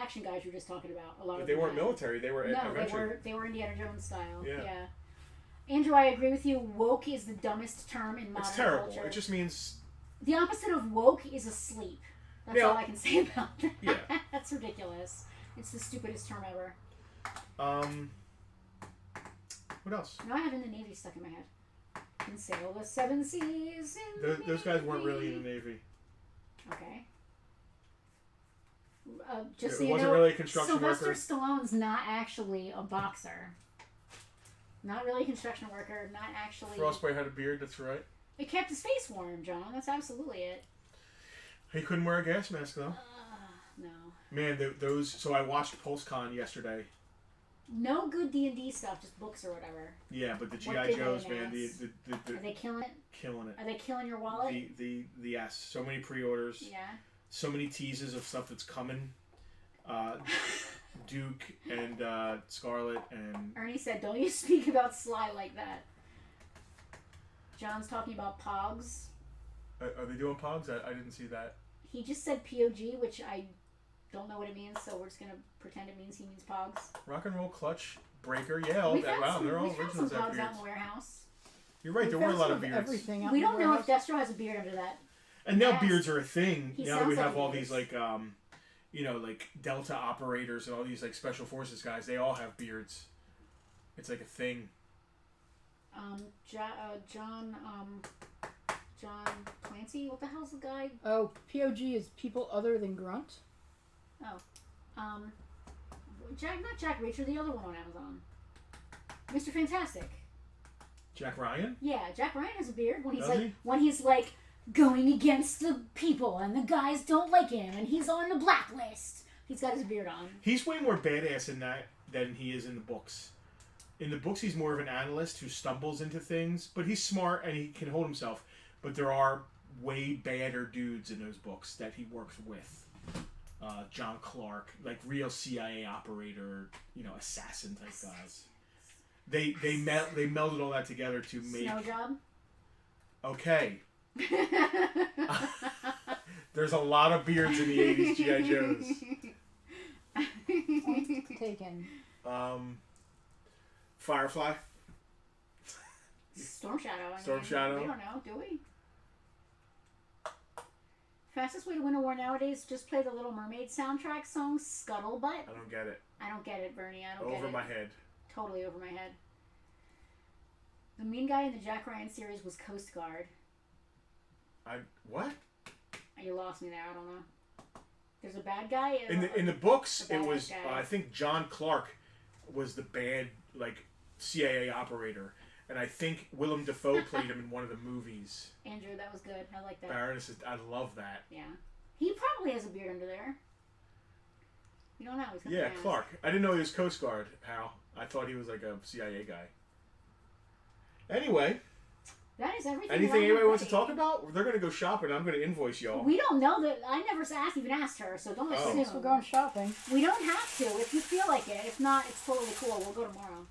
action guys you were just talking about, a lot of them weren't military. They were adventure. They were Indiana Jones style. Yeah. Andrew, I agree with you. Woke is the dumbest term in modern culture. It's terrible. It just means The opposite of woke is asleep. That's all I can say about that. Yeah. That's ridiculous. It's the stupidest term ever. What else? Now I have In the Navy stuck in my head. Can sail the seven seas in Those guys weren't really in the Navy. Okay. Just it so you wasn't know, really a construction Sylvester worker. Stallone's not actually a boxer. Not really a construction worker. Not actually. Frostbite had a beard. That's right. It kept his face warm, John. That's absolutely it. He couldn't wear a gas mask though. No. Man, those. So I watched PulseCon yesterday. No good D&D stuff, just books or whatever. Yeah, but the G.I. Joes, man, are they killing it? Killing it. Are they killing your wallet? The yes, so many pre-orders. Yeah. So many teases of stuff that's coming. Duke and Scarlet and Ernie said, "Don't you speak about Sly like that." John's talking about Pogs. Are they doing Pogs? I didn't see that. He just said POG, which I don't know what it means, so we're just gonna pretend it means he means Pogs. Rock and Roll Clutch Breaker, yeah, all that. Wow, they're all originals. Some Pogs out in the warehouse. You're right. There were a lot of beards. We don't know if Destro has a beard under that. And now beards are a thing. Now that we have all beards. these like like Delta operators and all these like special forces guys, they all have beards. It's like a thing. John Clancy, what the hell's the guy? Oh, POG is people other than Grunt. Oh, not Jack Reacher, the other one on Amazon. Mr. Fantastic. Jack Ryan? Yeah, Jack Ryan has a beard when he's when he's like going against the people and the guys don't like him and he's on the blacklist. He's got his beard on. He's way more badass in that than he is in the books. In the books, he's more of an analyst who stumbles into things, but he's smart and he can hold himself. But there are way badder dudes in those books that he works with. John Clark, like real CIA operator, assassin type guys. They melded all that together to make Snow Job. Okay. There's a lot of beards in the 80s G.I. Joes. Taken. Firefly. Storm Shadow. Storm Shadow. We don't know, do we? Fastest way to win a war nowadays, just play the Little Mermaid soundtrack song, Scuttlebutt. I don't get it. I don't get it, Bernie. I don't get it. Over my head. Totally over my head. The mean guy in the Jack Ryan series was Coast Guard. What? You lost me there. I don't know. There's a bad guy. In the books, it was I think John Clark was the bad CIA operator. And I think Willem Dafoe played him in one of the movies. Andrew, that was good. I like that. Baroness, I love that. Yeah. He probably has a beard under there. You don't know. Yeah, Clark. I didn't know he was Coast Guard, Hal. I thought he was like a CIA guy. Anyway. That is everything. Anything anybody wants to talk about? They're going to go shopping. I'm going to invoice y'all. We don't know that. I never even asked her, so don't assume. We're going shopping. We don't have to if you feel like it. If not, it's totally cool. We'll go tomorrow.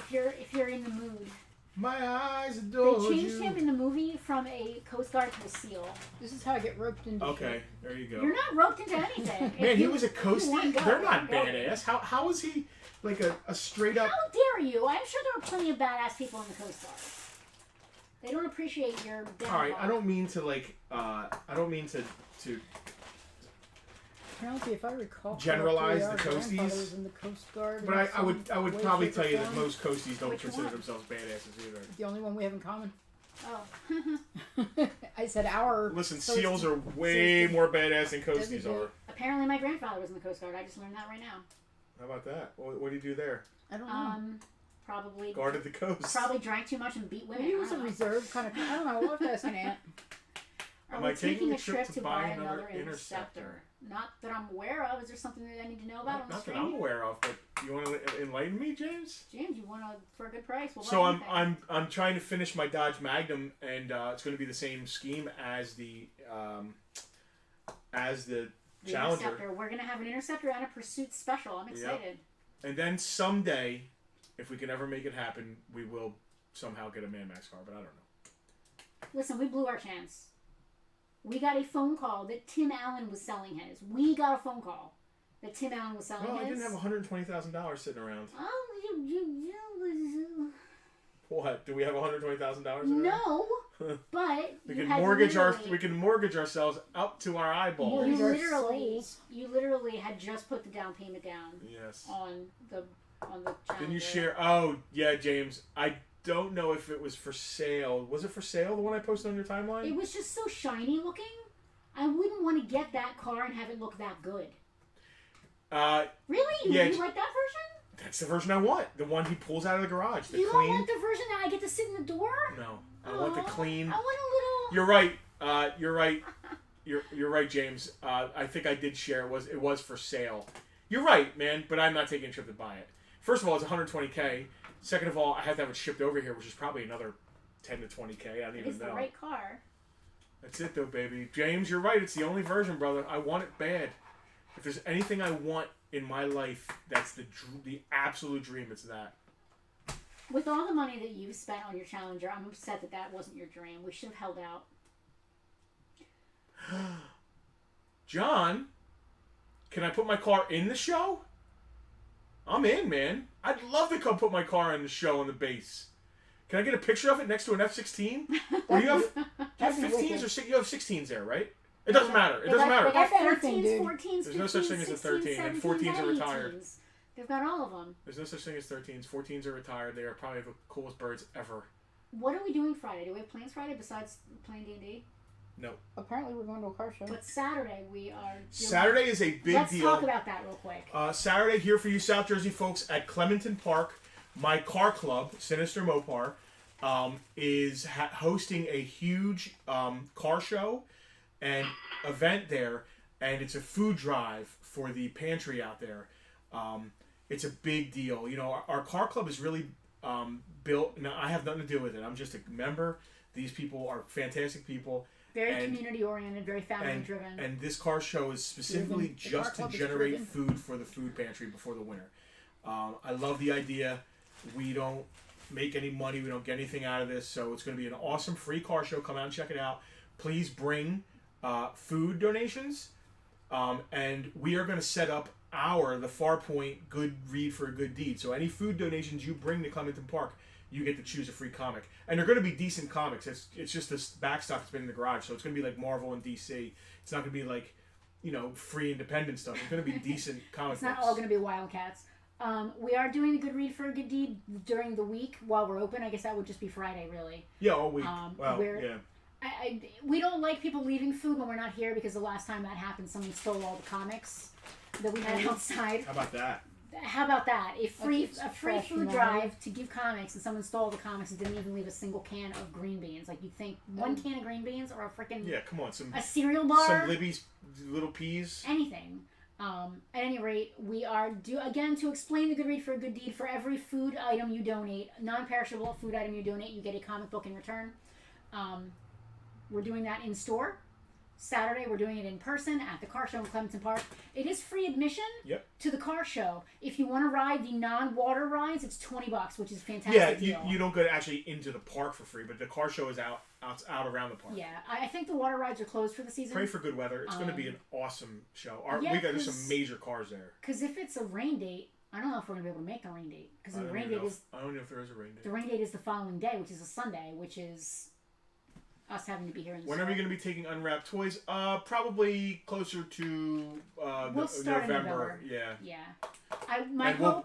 If you're in the mood. My eyes adore you. They changed him in the movie from a Coast Guard to a SEAL. This is how I get roped into Okay, there you go. You're not roped into anything. Man, he was a coastie? They're not badass. How is he like a straight up... How dare you? I'm sure there are plenty of badass people in the Coast Guard. They don't appreciate your downfall. Alright, I don't mean to Apparently, if I recall, generalize the coasties. In the Coast Guard, but I would probably tell you that form. most coasties don't Which consider one? themselves badasses either. The only one we have in common. Oh. I said our. Listen, SEALs are way more badass than coasties are. Apparently, my grandfather was in the Coast Guard. I just learned that right now. How about that? What do you do there? I don't know. Probably guarded the coast. Probably drank too much and beat women. He was a reserve kind of. I don't know. We'll have to ask an aunt. Are we taking a trip to buy another interceptor? Not that I'm aware of. Is there something that I need to know about on the Not stream? that I'm aware of, but you want to enlighten me, James? James, you want to for a good price? We'll So buy anything. I'm trying to finish my Dodge Magnum, and it's going to be the same scheme as the Challenger. Interceptor. We're going to have an Interceptor and a Pursuit Special. I'm excited. Yep. And then someday, if we can ever make it happen, we will somehow get a Man Max car, but I don't know. Listen, we blew our chance. We got a phone call that Tim Allen was selling his. We got a phone call that Tim Allen was selling his. Well, I didn't have $120,000 sitting around. Oh, What? Do we have $120,000? No. But we can mortgage ourselves up to our eyeballs. You literally had just put the down payment down. Yes. On the Challenger. Didn't you share? Oh yeah, James. I don't know if it was for sale. Was it for sale? The one I posted on your timeline? It was just so shiny looking. I wouldn't want to get that car and have it look that good. Really? You like that version? That's the version I want. The one he pulls out of the garage. The you clean. don't want the version that I get to sit in the door? No. I want the clean. I want a little... You're right. You're right. You're right, James. I think I did share. It was for sale. You're right, man, but I'm not taking a trip to buy it. First of all, it's $120K. Second of all, I have to have it shipped over here, which is probably another $10 to $20K. I don't even know. It's the right car. That's it, though, baby. James, you're right. It's the only version, brother. I want it bad. If there's anything I want in my life, that's the absolute dream. It's that. With all the money that you've spent on your Challenger, I'm upset that wasn't your dream. We should have held out. John, can I put my car in the show? I'm in, man. I'd love to come put my car in the show on the base. Can I get a picture of it next to an F-16? Or do you have 15s or you have 16s there, right? It doesn't matter. It doesn't matter. They got 13s, 14s, There's no such thing as a 13, and 14s are retired. They've got all of them. There's no such thing as 13s. 14s are retired. They are probably the coolest birds ever. What are we doing Friday? Do we have plans Friday besides playing D&D? No. Apparently we're going to a car show. But Saturday we are doing... Saturday is a big deal. Let's talk about that real quick. Saturday here for you South Jersey folks at Clementon Park. My car club, Sinister Mopar, is hosting a huge car show and event there. And it's a food drive for the pantry out there. It's a big deal. You know, our car club is really built... Now, I have nothing to do with it. I'm just a member. These people are fantastic people. Very community-oriented, very family-driven. And this car show is specifically just to generate food for the food pantry before the winter. I love the idea. We don't make any money. We don't get anything out of this. So it's going to be an awesome free car show. Come out and check it out. Please bring food donations. And we are going to set up the Farpoint Good Read for a Good Deed. So any food donations you bring to Clementon Park, you get to choose a free comic. And they're going to be decent comics. It's just this back stuff that's been in the garage. So it's going to be like Marvel and DC. It's not going to be like, free independent stuff. It's going to be decent comic It's not books. all going to be Wildcats. We are doing the Good Read for a Good Deed during the week while we're open. I guess that would just be Friday, really. Yeah, all week. Yeah. We don't like people leaving food when we're not here because the last time that happened, someone stole all the comics that we had outside. How about that? How about that? A free food drive to give comics, and someone stole the comics and didn't even leave a single can of green beans. Like, you'd think one can of green beans or a freaking... Yeah, come on. A cereal bar. Some Libby's little peas. Anything. At any rate, we are again to explain the Good Read for a Good Deed. For every food item you donate, non-perishable food item you donate, you get a comic book in return. We're doing that in store. Saturday, we're doing it in person at the car show in Clementon Park. It is free admission to the car show. If you want to ride the non-water rides, it's $20, which is a fantastic deal. You don't go actually into the park for free, but the car show is out around the park. Yeah, I think the water rides are closed for the season. Pray for good weather. It's going to be an awesome show. There's some major cars there. Because if it's a rain date, I don't know if we're going to be able to make a rain date. Because the rain date is... I don't know if there is a rain date. The rain date is the following day, which is a Sunday, which is... us having to be here in the When are we going to be taking unwrapped toys? Probably closer to November. Yeah.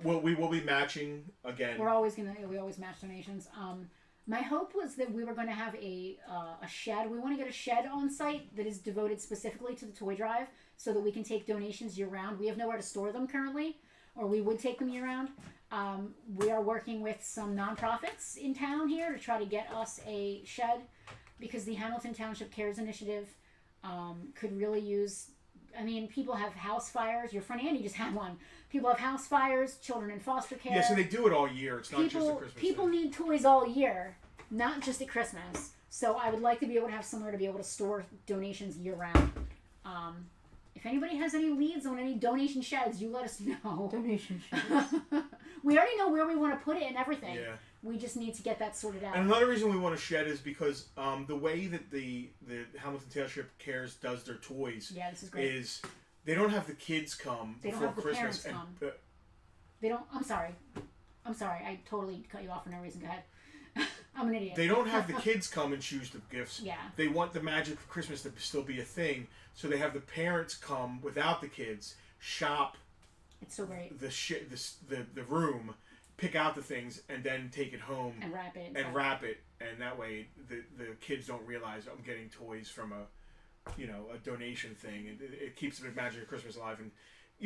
We will be matching again. We always match donations. My hope was that we were going to have a shed. We want to get a shed on site that is devoted specifically to the toy drive, so that we can take donations year round. We have nowhere to store them currently, or we would take them year round. We are working with some nonprofits in town here to try to get us a shed. Because the Hamilton Township Cares Initiative could really use... I mean, people have house fires. Your friend Andy just had one. People have house fires, children in foster care. Yeah, so they do it all year. It's not just at Christmas. People need toys all year, not just at Christmas. So I would like to be able to have somewhere to be able to store donations year-round. If anybody has any leads on any donation sheds, you let us know. Donation sheds. We already know where we want to put it and everything. Yeah. We just need to get that sorted out. And another reason we want a shed is because the way that the Hamilton Township Cares does their toys this is great. is they don't have the kids come before Christmas. They don't. I'm sorry. I totally cut you off for no reason. Go ahead. I'm an idiot. They don't have the kids come and choose the gifts. Yeah. They want the magic of Christmas to still be a thing, so they have the parents come without the kids, shop. It's so great. The room, pick out the things, and then take it home and wrap it. And that way the kids don't realize I'm getting toys from a donation thing, and it keeps the magic of Christmas alive. And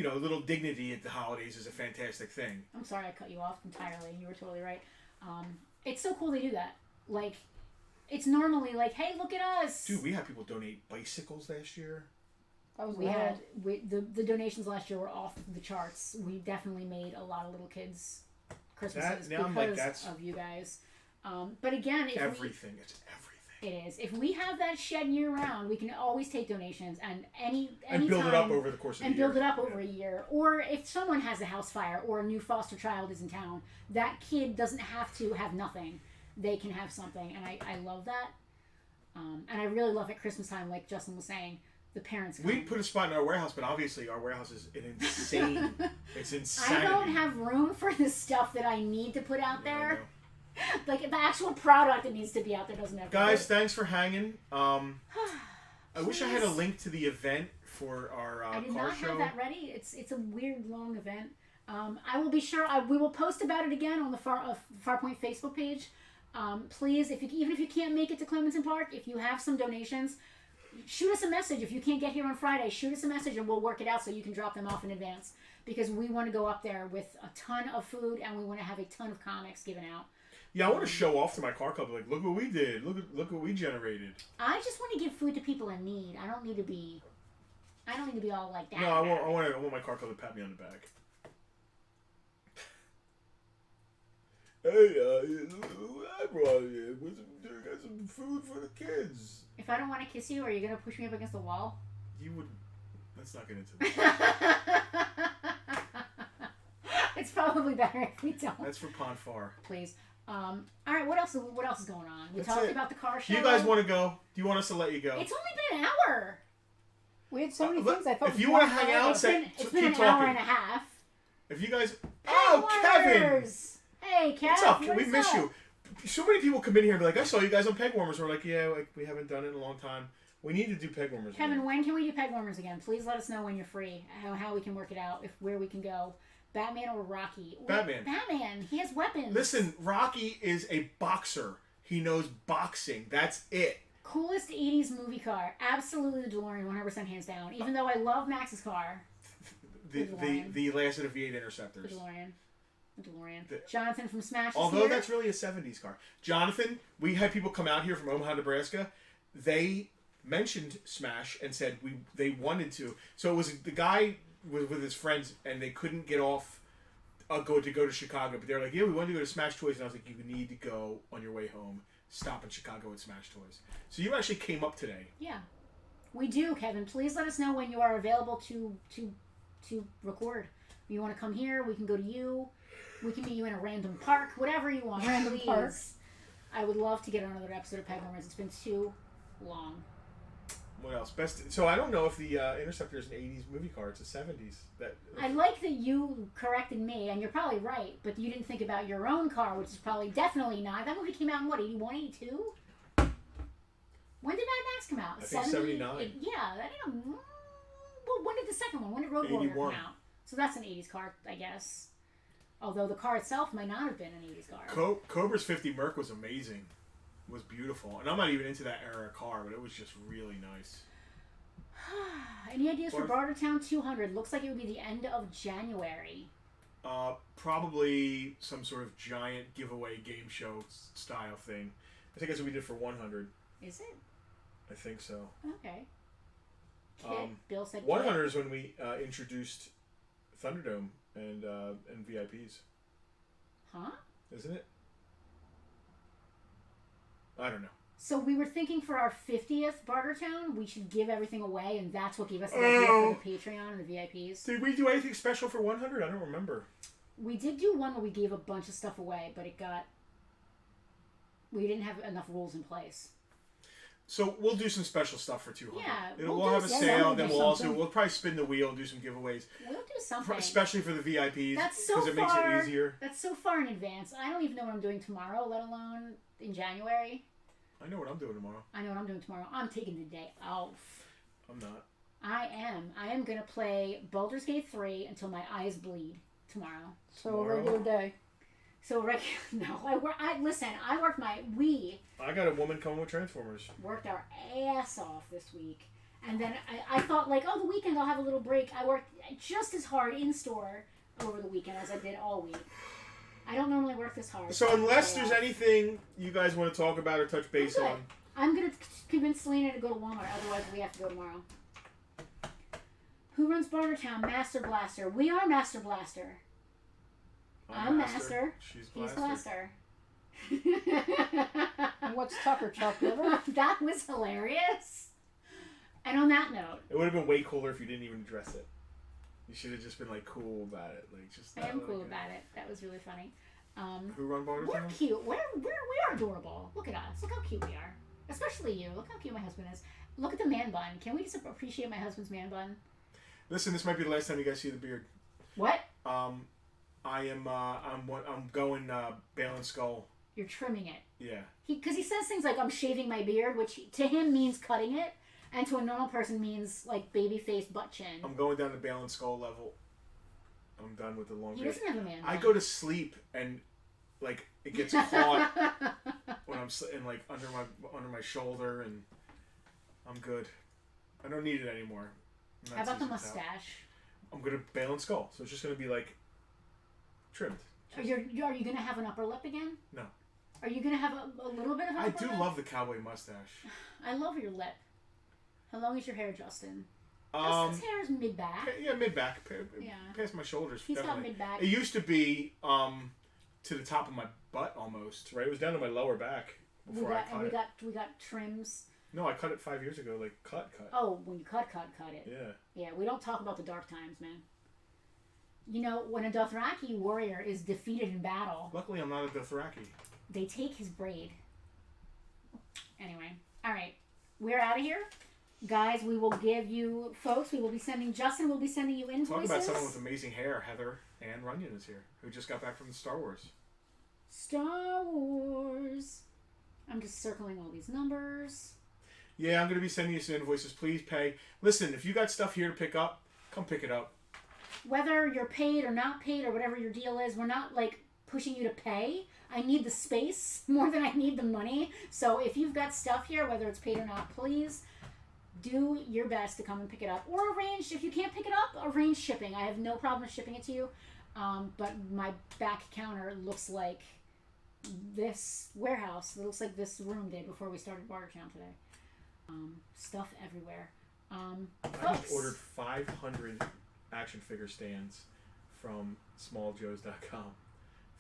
a little dignity at the holidays is a fantastic thing. I'm sorry I cut you off entirely. You were totally right. It's so cool they do that. Like, it's normally like, hey, look at us. Dude, we had people donate bicycles last year. The donations last year were off the charts. We definitely made a lot of little kids Christmases because of you guys. But again, it's everything. It is. If we have that shed year round, we can always take donations and and build it up over the course of the year. And build it up over a year. Or if someone has a house fire or a new foster child is in town, that kid doesn't have to have nothing. They can have something. And I love that. And I really love at Christmas time, like Justin was saying, the parents come. We put a spot in our warehouse, but obviously our warehouse is an insane. It's insanity. I don't have room for the stuff that I need to put out there. Like the actual product that needs to be out there doesn't have. Guys, thanks for hanging. I wish I had a link to the event for our car show. I did not have that ready. It's a weird long event. I will be sure. We will post about it again on the Farpoint Facebook page. Please, even if you can't make it to Clementon Park, if you have some donations, shoot us a message. If you can't get here on Friday, shoot us a message and we'll work it out so you can drop them off in advance. Because we want to go up there with a ton of food and we want to have a ton of comics given out. Yeah, I want to show off to my car club. Like, look what we did. Look what we generated. I just want to give food to people in need. I don't need to be all like that. No, I want my car club to pat me on the back. Hey, I brought you. Got some food for the kids. If I don't want to kiss you, are you gonna push me up against the wall? You would. Let's not get into that. It's probably better if we don't. That's for Pond Far. Please. All right. What else is going on? We talked about the car show. You guys want to go? Do you want us to let you go? It's only been an hour. We had so many things. I thought. If you want to hang out, it's been an talking. Hour and a half. If you guys. Oh, Kevin! Hey, Kevin. What's up? We miss you. So many people come in here and be like, I saw you guys on Peg Warmers. We're like, yeah, we haven't done it in a long time. We need to do Peg Warmers. Kevin, when can we do Peg Warmers again? Please let us know when you're free. How we can work it out. Where we can go. Batman or Rocky? Batman. Batman. He has weapons. Listen, Rocky is a boxer. He knows boxing. That's it. Coolest 80s movie car. Absolutely the DeLorean, 100% hands down. Even though I love Max's car. The last of the V8 Interceptors. The DeLorean. Jonathan from Smash is Although here. that's really a 70s car. Jonathan, we had people come out here from Omaha, Nebraska. They mentioned Smash and said they wanted to. So it was the guy with his friends and they couldn't get off go to Chicago. But they were like, yeah, we wanted to go to Smash Toys. And I was like, you need to go on your way home. Stop in Chicago at Smash Toys. So you actually came up today. Yeah. We do, Kevin. Please let us know when you are available to record. If you want to come here, we can go to you. We can meet you in a random park, whatever you want. Random park. I would love to get on another episode of Peg Warmers. It's been too long. What else? So I don't know if the Interceptor is an 80s movie car. It's a 70s. I like that you corrected me, and you're probably right, but you didn't think about your own car, which is probably definitely not. That movie came out in, what, 81, 82? When did Mad Max come out? I think 79. Yeah. Well, when did the second one? When did Road Warrior come out? So that's an 80s car, I guess. Although the car itself might not have been an 80s car. Cobra's 50 Merc was amazing. It was beautiful. And I'm not even into that era car, but it was just really nice. Any ideas for Bartertown 200? Looks like it would be the end of January. Probably some sort of giant giveaway game show style thing. I think that's what we did for 100. Is it? I think so. Okay. Bill said 100 is when we introduced Thunderdome and VIPs. Huh? Isn't it? I don't know. So we were thinking for our 50th Bartertown, we should give everything away, and that's what gave us the idea for the Patreon and the VIPs. Did we do anything special for 100? I don't remember. We did do one where we gave a bunch of stuff away, but we didn't have enough rules in place. So we'll do some special stuff for 200. Yeah, we'll have a sale, then we'll probably spin the wheel, do some giveaways. We'll do something. Especially for the VIPs. That's so because it makes it easier. That's so far in advance. I don't even know what I'm doing tomorrow, let alone in January. I know what I'm doing tomorrow. I know what I'm doing tomorrow. I'm taking the day off. I'm not. I am going to play Baldur's Gate 3 until my eyes bleed tomorrow. So a regular day. No, I worked my I got a woman coming with Transformers. Worked our ass off this week. And then I thought, like, the weekend I'll have a little break. I worked just as hard in store over the weekend as I did all week. I don't normally work this hard. So unless there's anything you guys want to talk about or touch base on. I'm going to convince Selena to go to Walmart. Otherwise, we have to go tomorrow. Who runs Bartertown? Master Blaster. We are Master Blaster. I'm Master. She's Blaster. And what's Tucker, Chuck Liver? That was hilarious. And on that note, it would have been way cooler if you didn't even address it. You should have just been like cool about it, like just. I am cool about it. That was really funny. Who run Bartertown? We're cute. We are adorable. Look at us. Look how cute we are. Especially you. Look how cute my husband is. Look at the man bun. Can we just appreciate my husband's man bun? Listen, this might be the last time you guys see the beard. What? I'm going Bale and Skull. You're trimming it. Yeah. Because he says things like, I'm shaving my beard, which to him means cutting it, and to a normal person means, like, baby-faced butt chin. I'm going down to Bale and Skull level. I'm done with the long beard. He doesn't have a man bun. I go to sleep, and, like, it gets caught when I'm like under my shoulder, and I'm good. I don't need it anymore. How about the mustache? I'm going to Bale and Skull, so it's just going to be, like, trimmed. Are you going to have an upper lip again? No. Are you going to have a little bit of an upper lip? I do love the cowboy mustache. I love your lip. How long is your hair, Justin? Justin's hair is mid-back. Yeah, mid-back. Past my shoulders. He's definitely. got mid-back. It used to be to the top of my butt almost, right? It was down to my lower back before I cut it. We got trims. No, I cut it 5 years ago, like cut. Oh, when you cut it. Yeah. Yeah, we don't talk about the dark times, man. You know, when a Dothraki warrior is defeated in battle... Luckily, I'm not a Dothraki. They take his braid. Anyway. Alright. We're out of here. Guys, we will give you... Folks, we will be sending... Justin will be sending you invoices. Talk about someone with amazing hair. Heather Ann Runyon is here, who just got back from Star Wars. Star Wars. I'm just circling all these numbers. Yeah, I'm going to be sending you some invoices. Please pay. Listen, if you got stuff here to pick up, come pick it up. Whether you're paid or not paid or whatever your deal is, we're not, like, pushing you to pay. I need the space more than I need the money. So if you've got stuff here, whether it's paid or not, please do your best to come and pick it up. Or arrange, if you can't pick it up, arrange shipping. I have no problem shipping it to you. But my back counter looks like this warehouse. It looks like this room did before we started Bartertown today. Stuff everywhere. I just ordered 500 action figure stands from smalljoes.com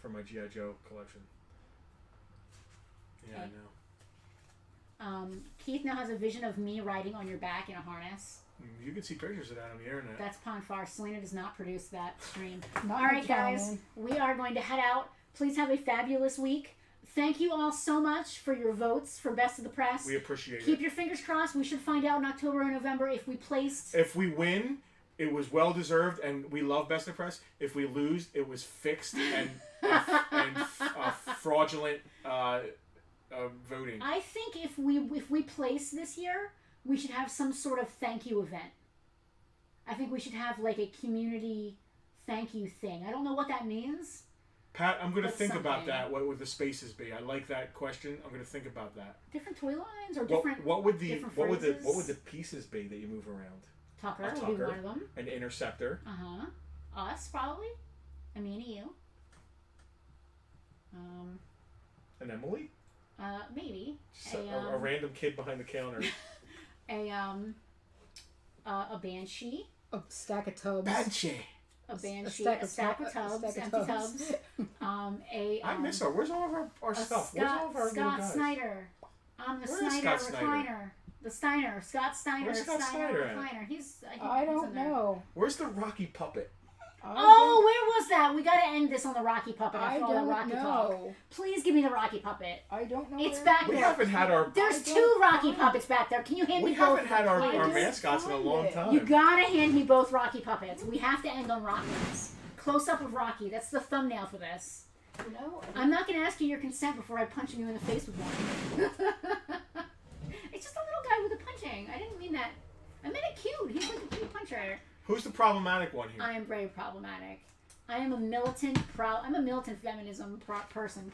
for my G.I. Joe collection. Yeah, okay. I know. Keith now has a vision of me riding on your back in a harness. You can see pictures of that on the internet. That's Pon Far. Selena does not produce that stream. All right, guys. We are going to head out. Please have a fabulous week. Thank you all so much for your votes for Best of the Press. We appreciate it. Keep your fingers crossed. We should find out in October or November if we placed... If we win, it was well-deserved, and we love Best of the Press. If we lose, it was fixed and fraudulent voting. I think if we place this year, we should have some sort of thank you event. I think we should have like a community thank you thing. I don't know what that means. Pat, I'm going to think about that. What would the spaces be? I like that question. I'm going to think about that. Different toy lines or different. What would the pieces be that you move around? Tucker would be one of them. An interceptor. Us probably. I mean you. An Emily. Maybe. A random kid behind the counter. A banshee. A stack of tubs. Banshee. A banshee, a stack of tubs, empty tubs. I miss her. Where's all of our stuff? Where's all of our Scott guys? Snyder. The Where Snyder Scott recliner. Snyder? The Steiner. Scott Steiner. Where's Scott Snyder recliner. I don't know. Where's the Rocky puppet? Oh, where was that? we gotta end this on the Rocky puppet. I After all that don't Rocky know. talk. Please give me the Rocky puppet. I don't know. It's back We there. haven't had our. There's 2 Rocky puppets back there. Can you hand me both? We haven't had our please? mascots in a long time. You gotta hand me both Rocky puppets. We have to end on Rockies. Close up of Rocky. That's the thumbnail for this. No. I'm not gonna ask you your consent before I punch you in the face with one. It's just a little guy with a punching. I didn't mean that. I meant it cute. He's like a cute puncher. Who's the problematic one here? I am very problematic. I am a militant feminism person.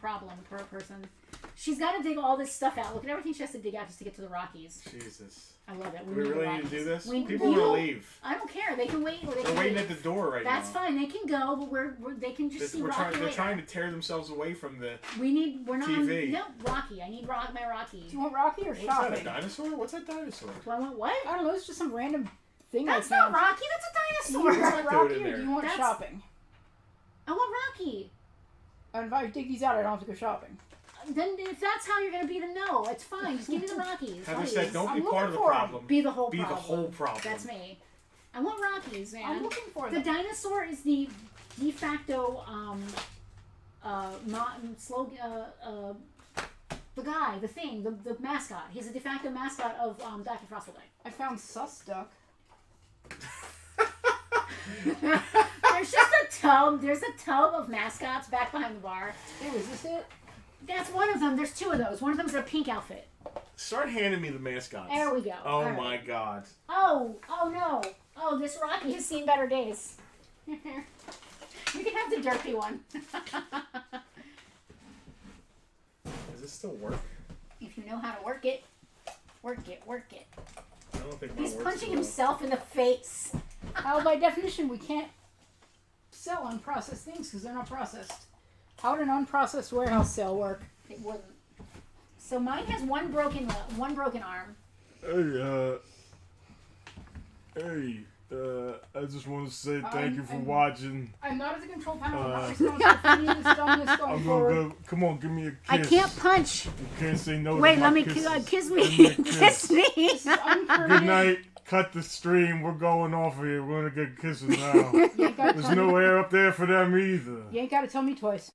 She's got to dig all this stuff out. Look at everything she has to dig out just to get to the Rockies. Jesus. I love it. Do we really need to do this? People want to leave. I don't care. They can wait. They're waiting at the door right now. That's fine. They can go, but they can just see Rocky They're later. trying to tear themselves away from the We're not TV. No, Rocky. I need my Rocky. Do you want Rocky or What's shopping? that, a dinosaur? What's that dinosaur? Do I want what? I don't know. It's just some random thing. That's I found. not Rocky. That's a dinosaur. Do you want What's that Rocky dude in or do you there? want shopping? I want Rocky. And if I dig these out, I don't have to go shopping. Then if that's how you're going to be, then no. It's fine. Just give me the Rockies. Heather please. said, don't be I'm part of the looking for problem. Be the whole Be problem. the whole problem. That's me. I want Rockies, man. I'm looking for The them. dinosaur is the de facto the guy, the thing, the mascot. He's a de facto mascot of Dr. Frostleby. I found Sus Duck. There's just a tub. There's a tub of mascots back behind the bar. Hey, was this it? That's one of them. There's 2 of those. One of them's a pink outfit. Start handing me the mascots. There we go. Oh All my right. God. Oh no. Oh, this Rocky has seen better days. You can have the derpy one. Does this still work? If you know how to work it, work it. I don't think mine He's works punching so well. himself in the face. How, by definition, we can't sell unprocessed things because they're not processed. How would an unprocessed warehouse sale work? It wouldn't. So mine has one broken arm. Hey, I just want to say thank I'm- you for I'm- watching. I'm not at the control panel. I'm not responsible for any of this dumbness going I'm forward. gonna go. Come on, give me a kiss. I can't punch. You can't say no to Wait, my let me kisses. kiss Give me me. a kiss. Kiss me. This is unpermitted. Good night. Cut the stream. We're going off here. We're gonna get kisses now. You ain't gotta There's tell no me- air up there for them either. You ain't got to tell me twice.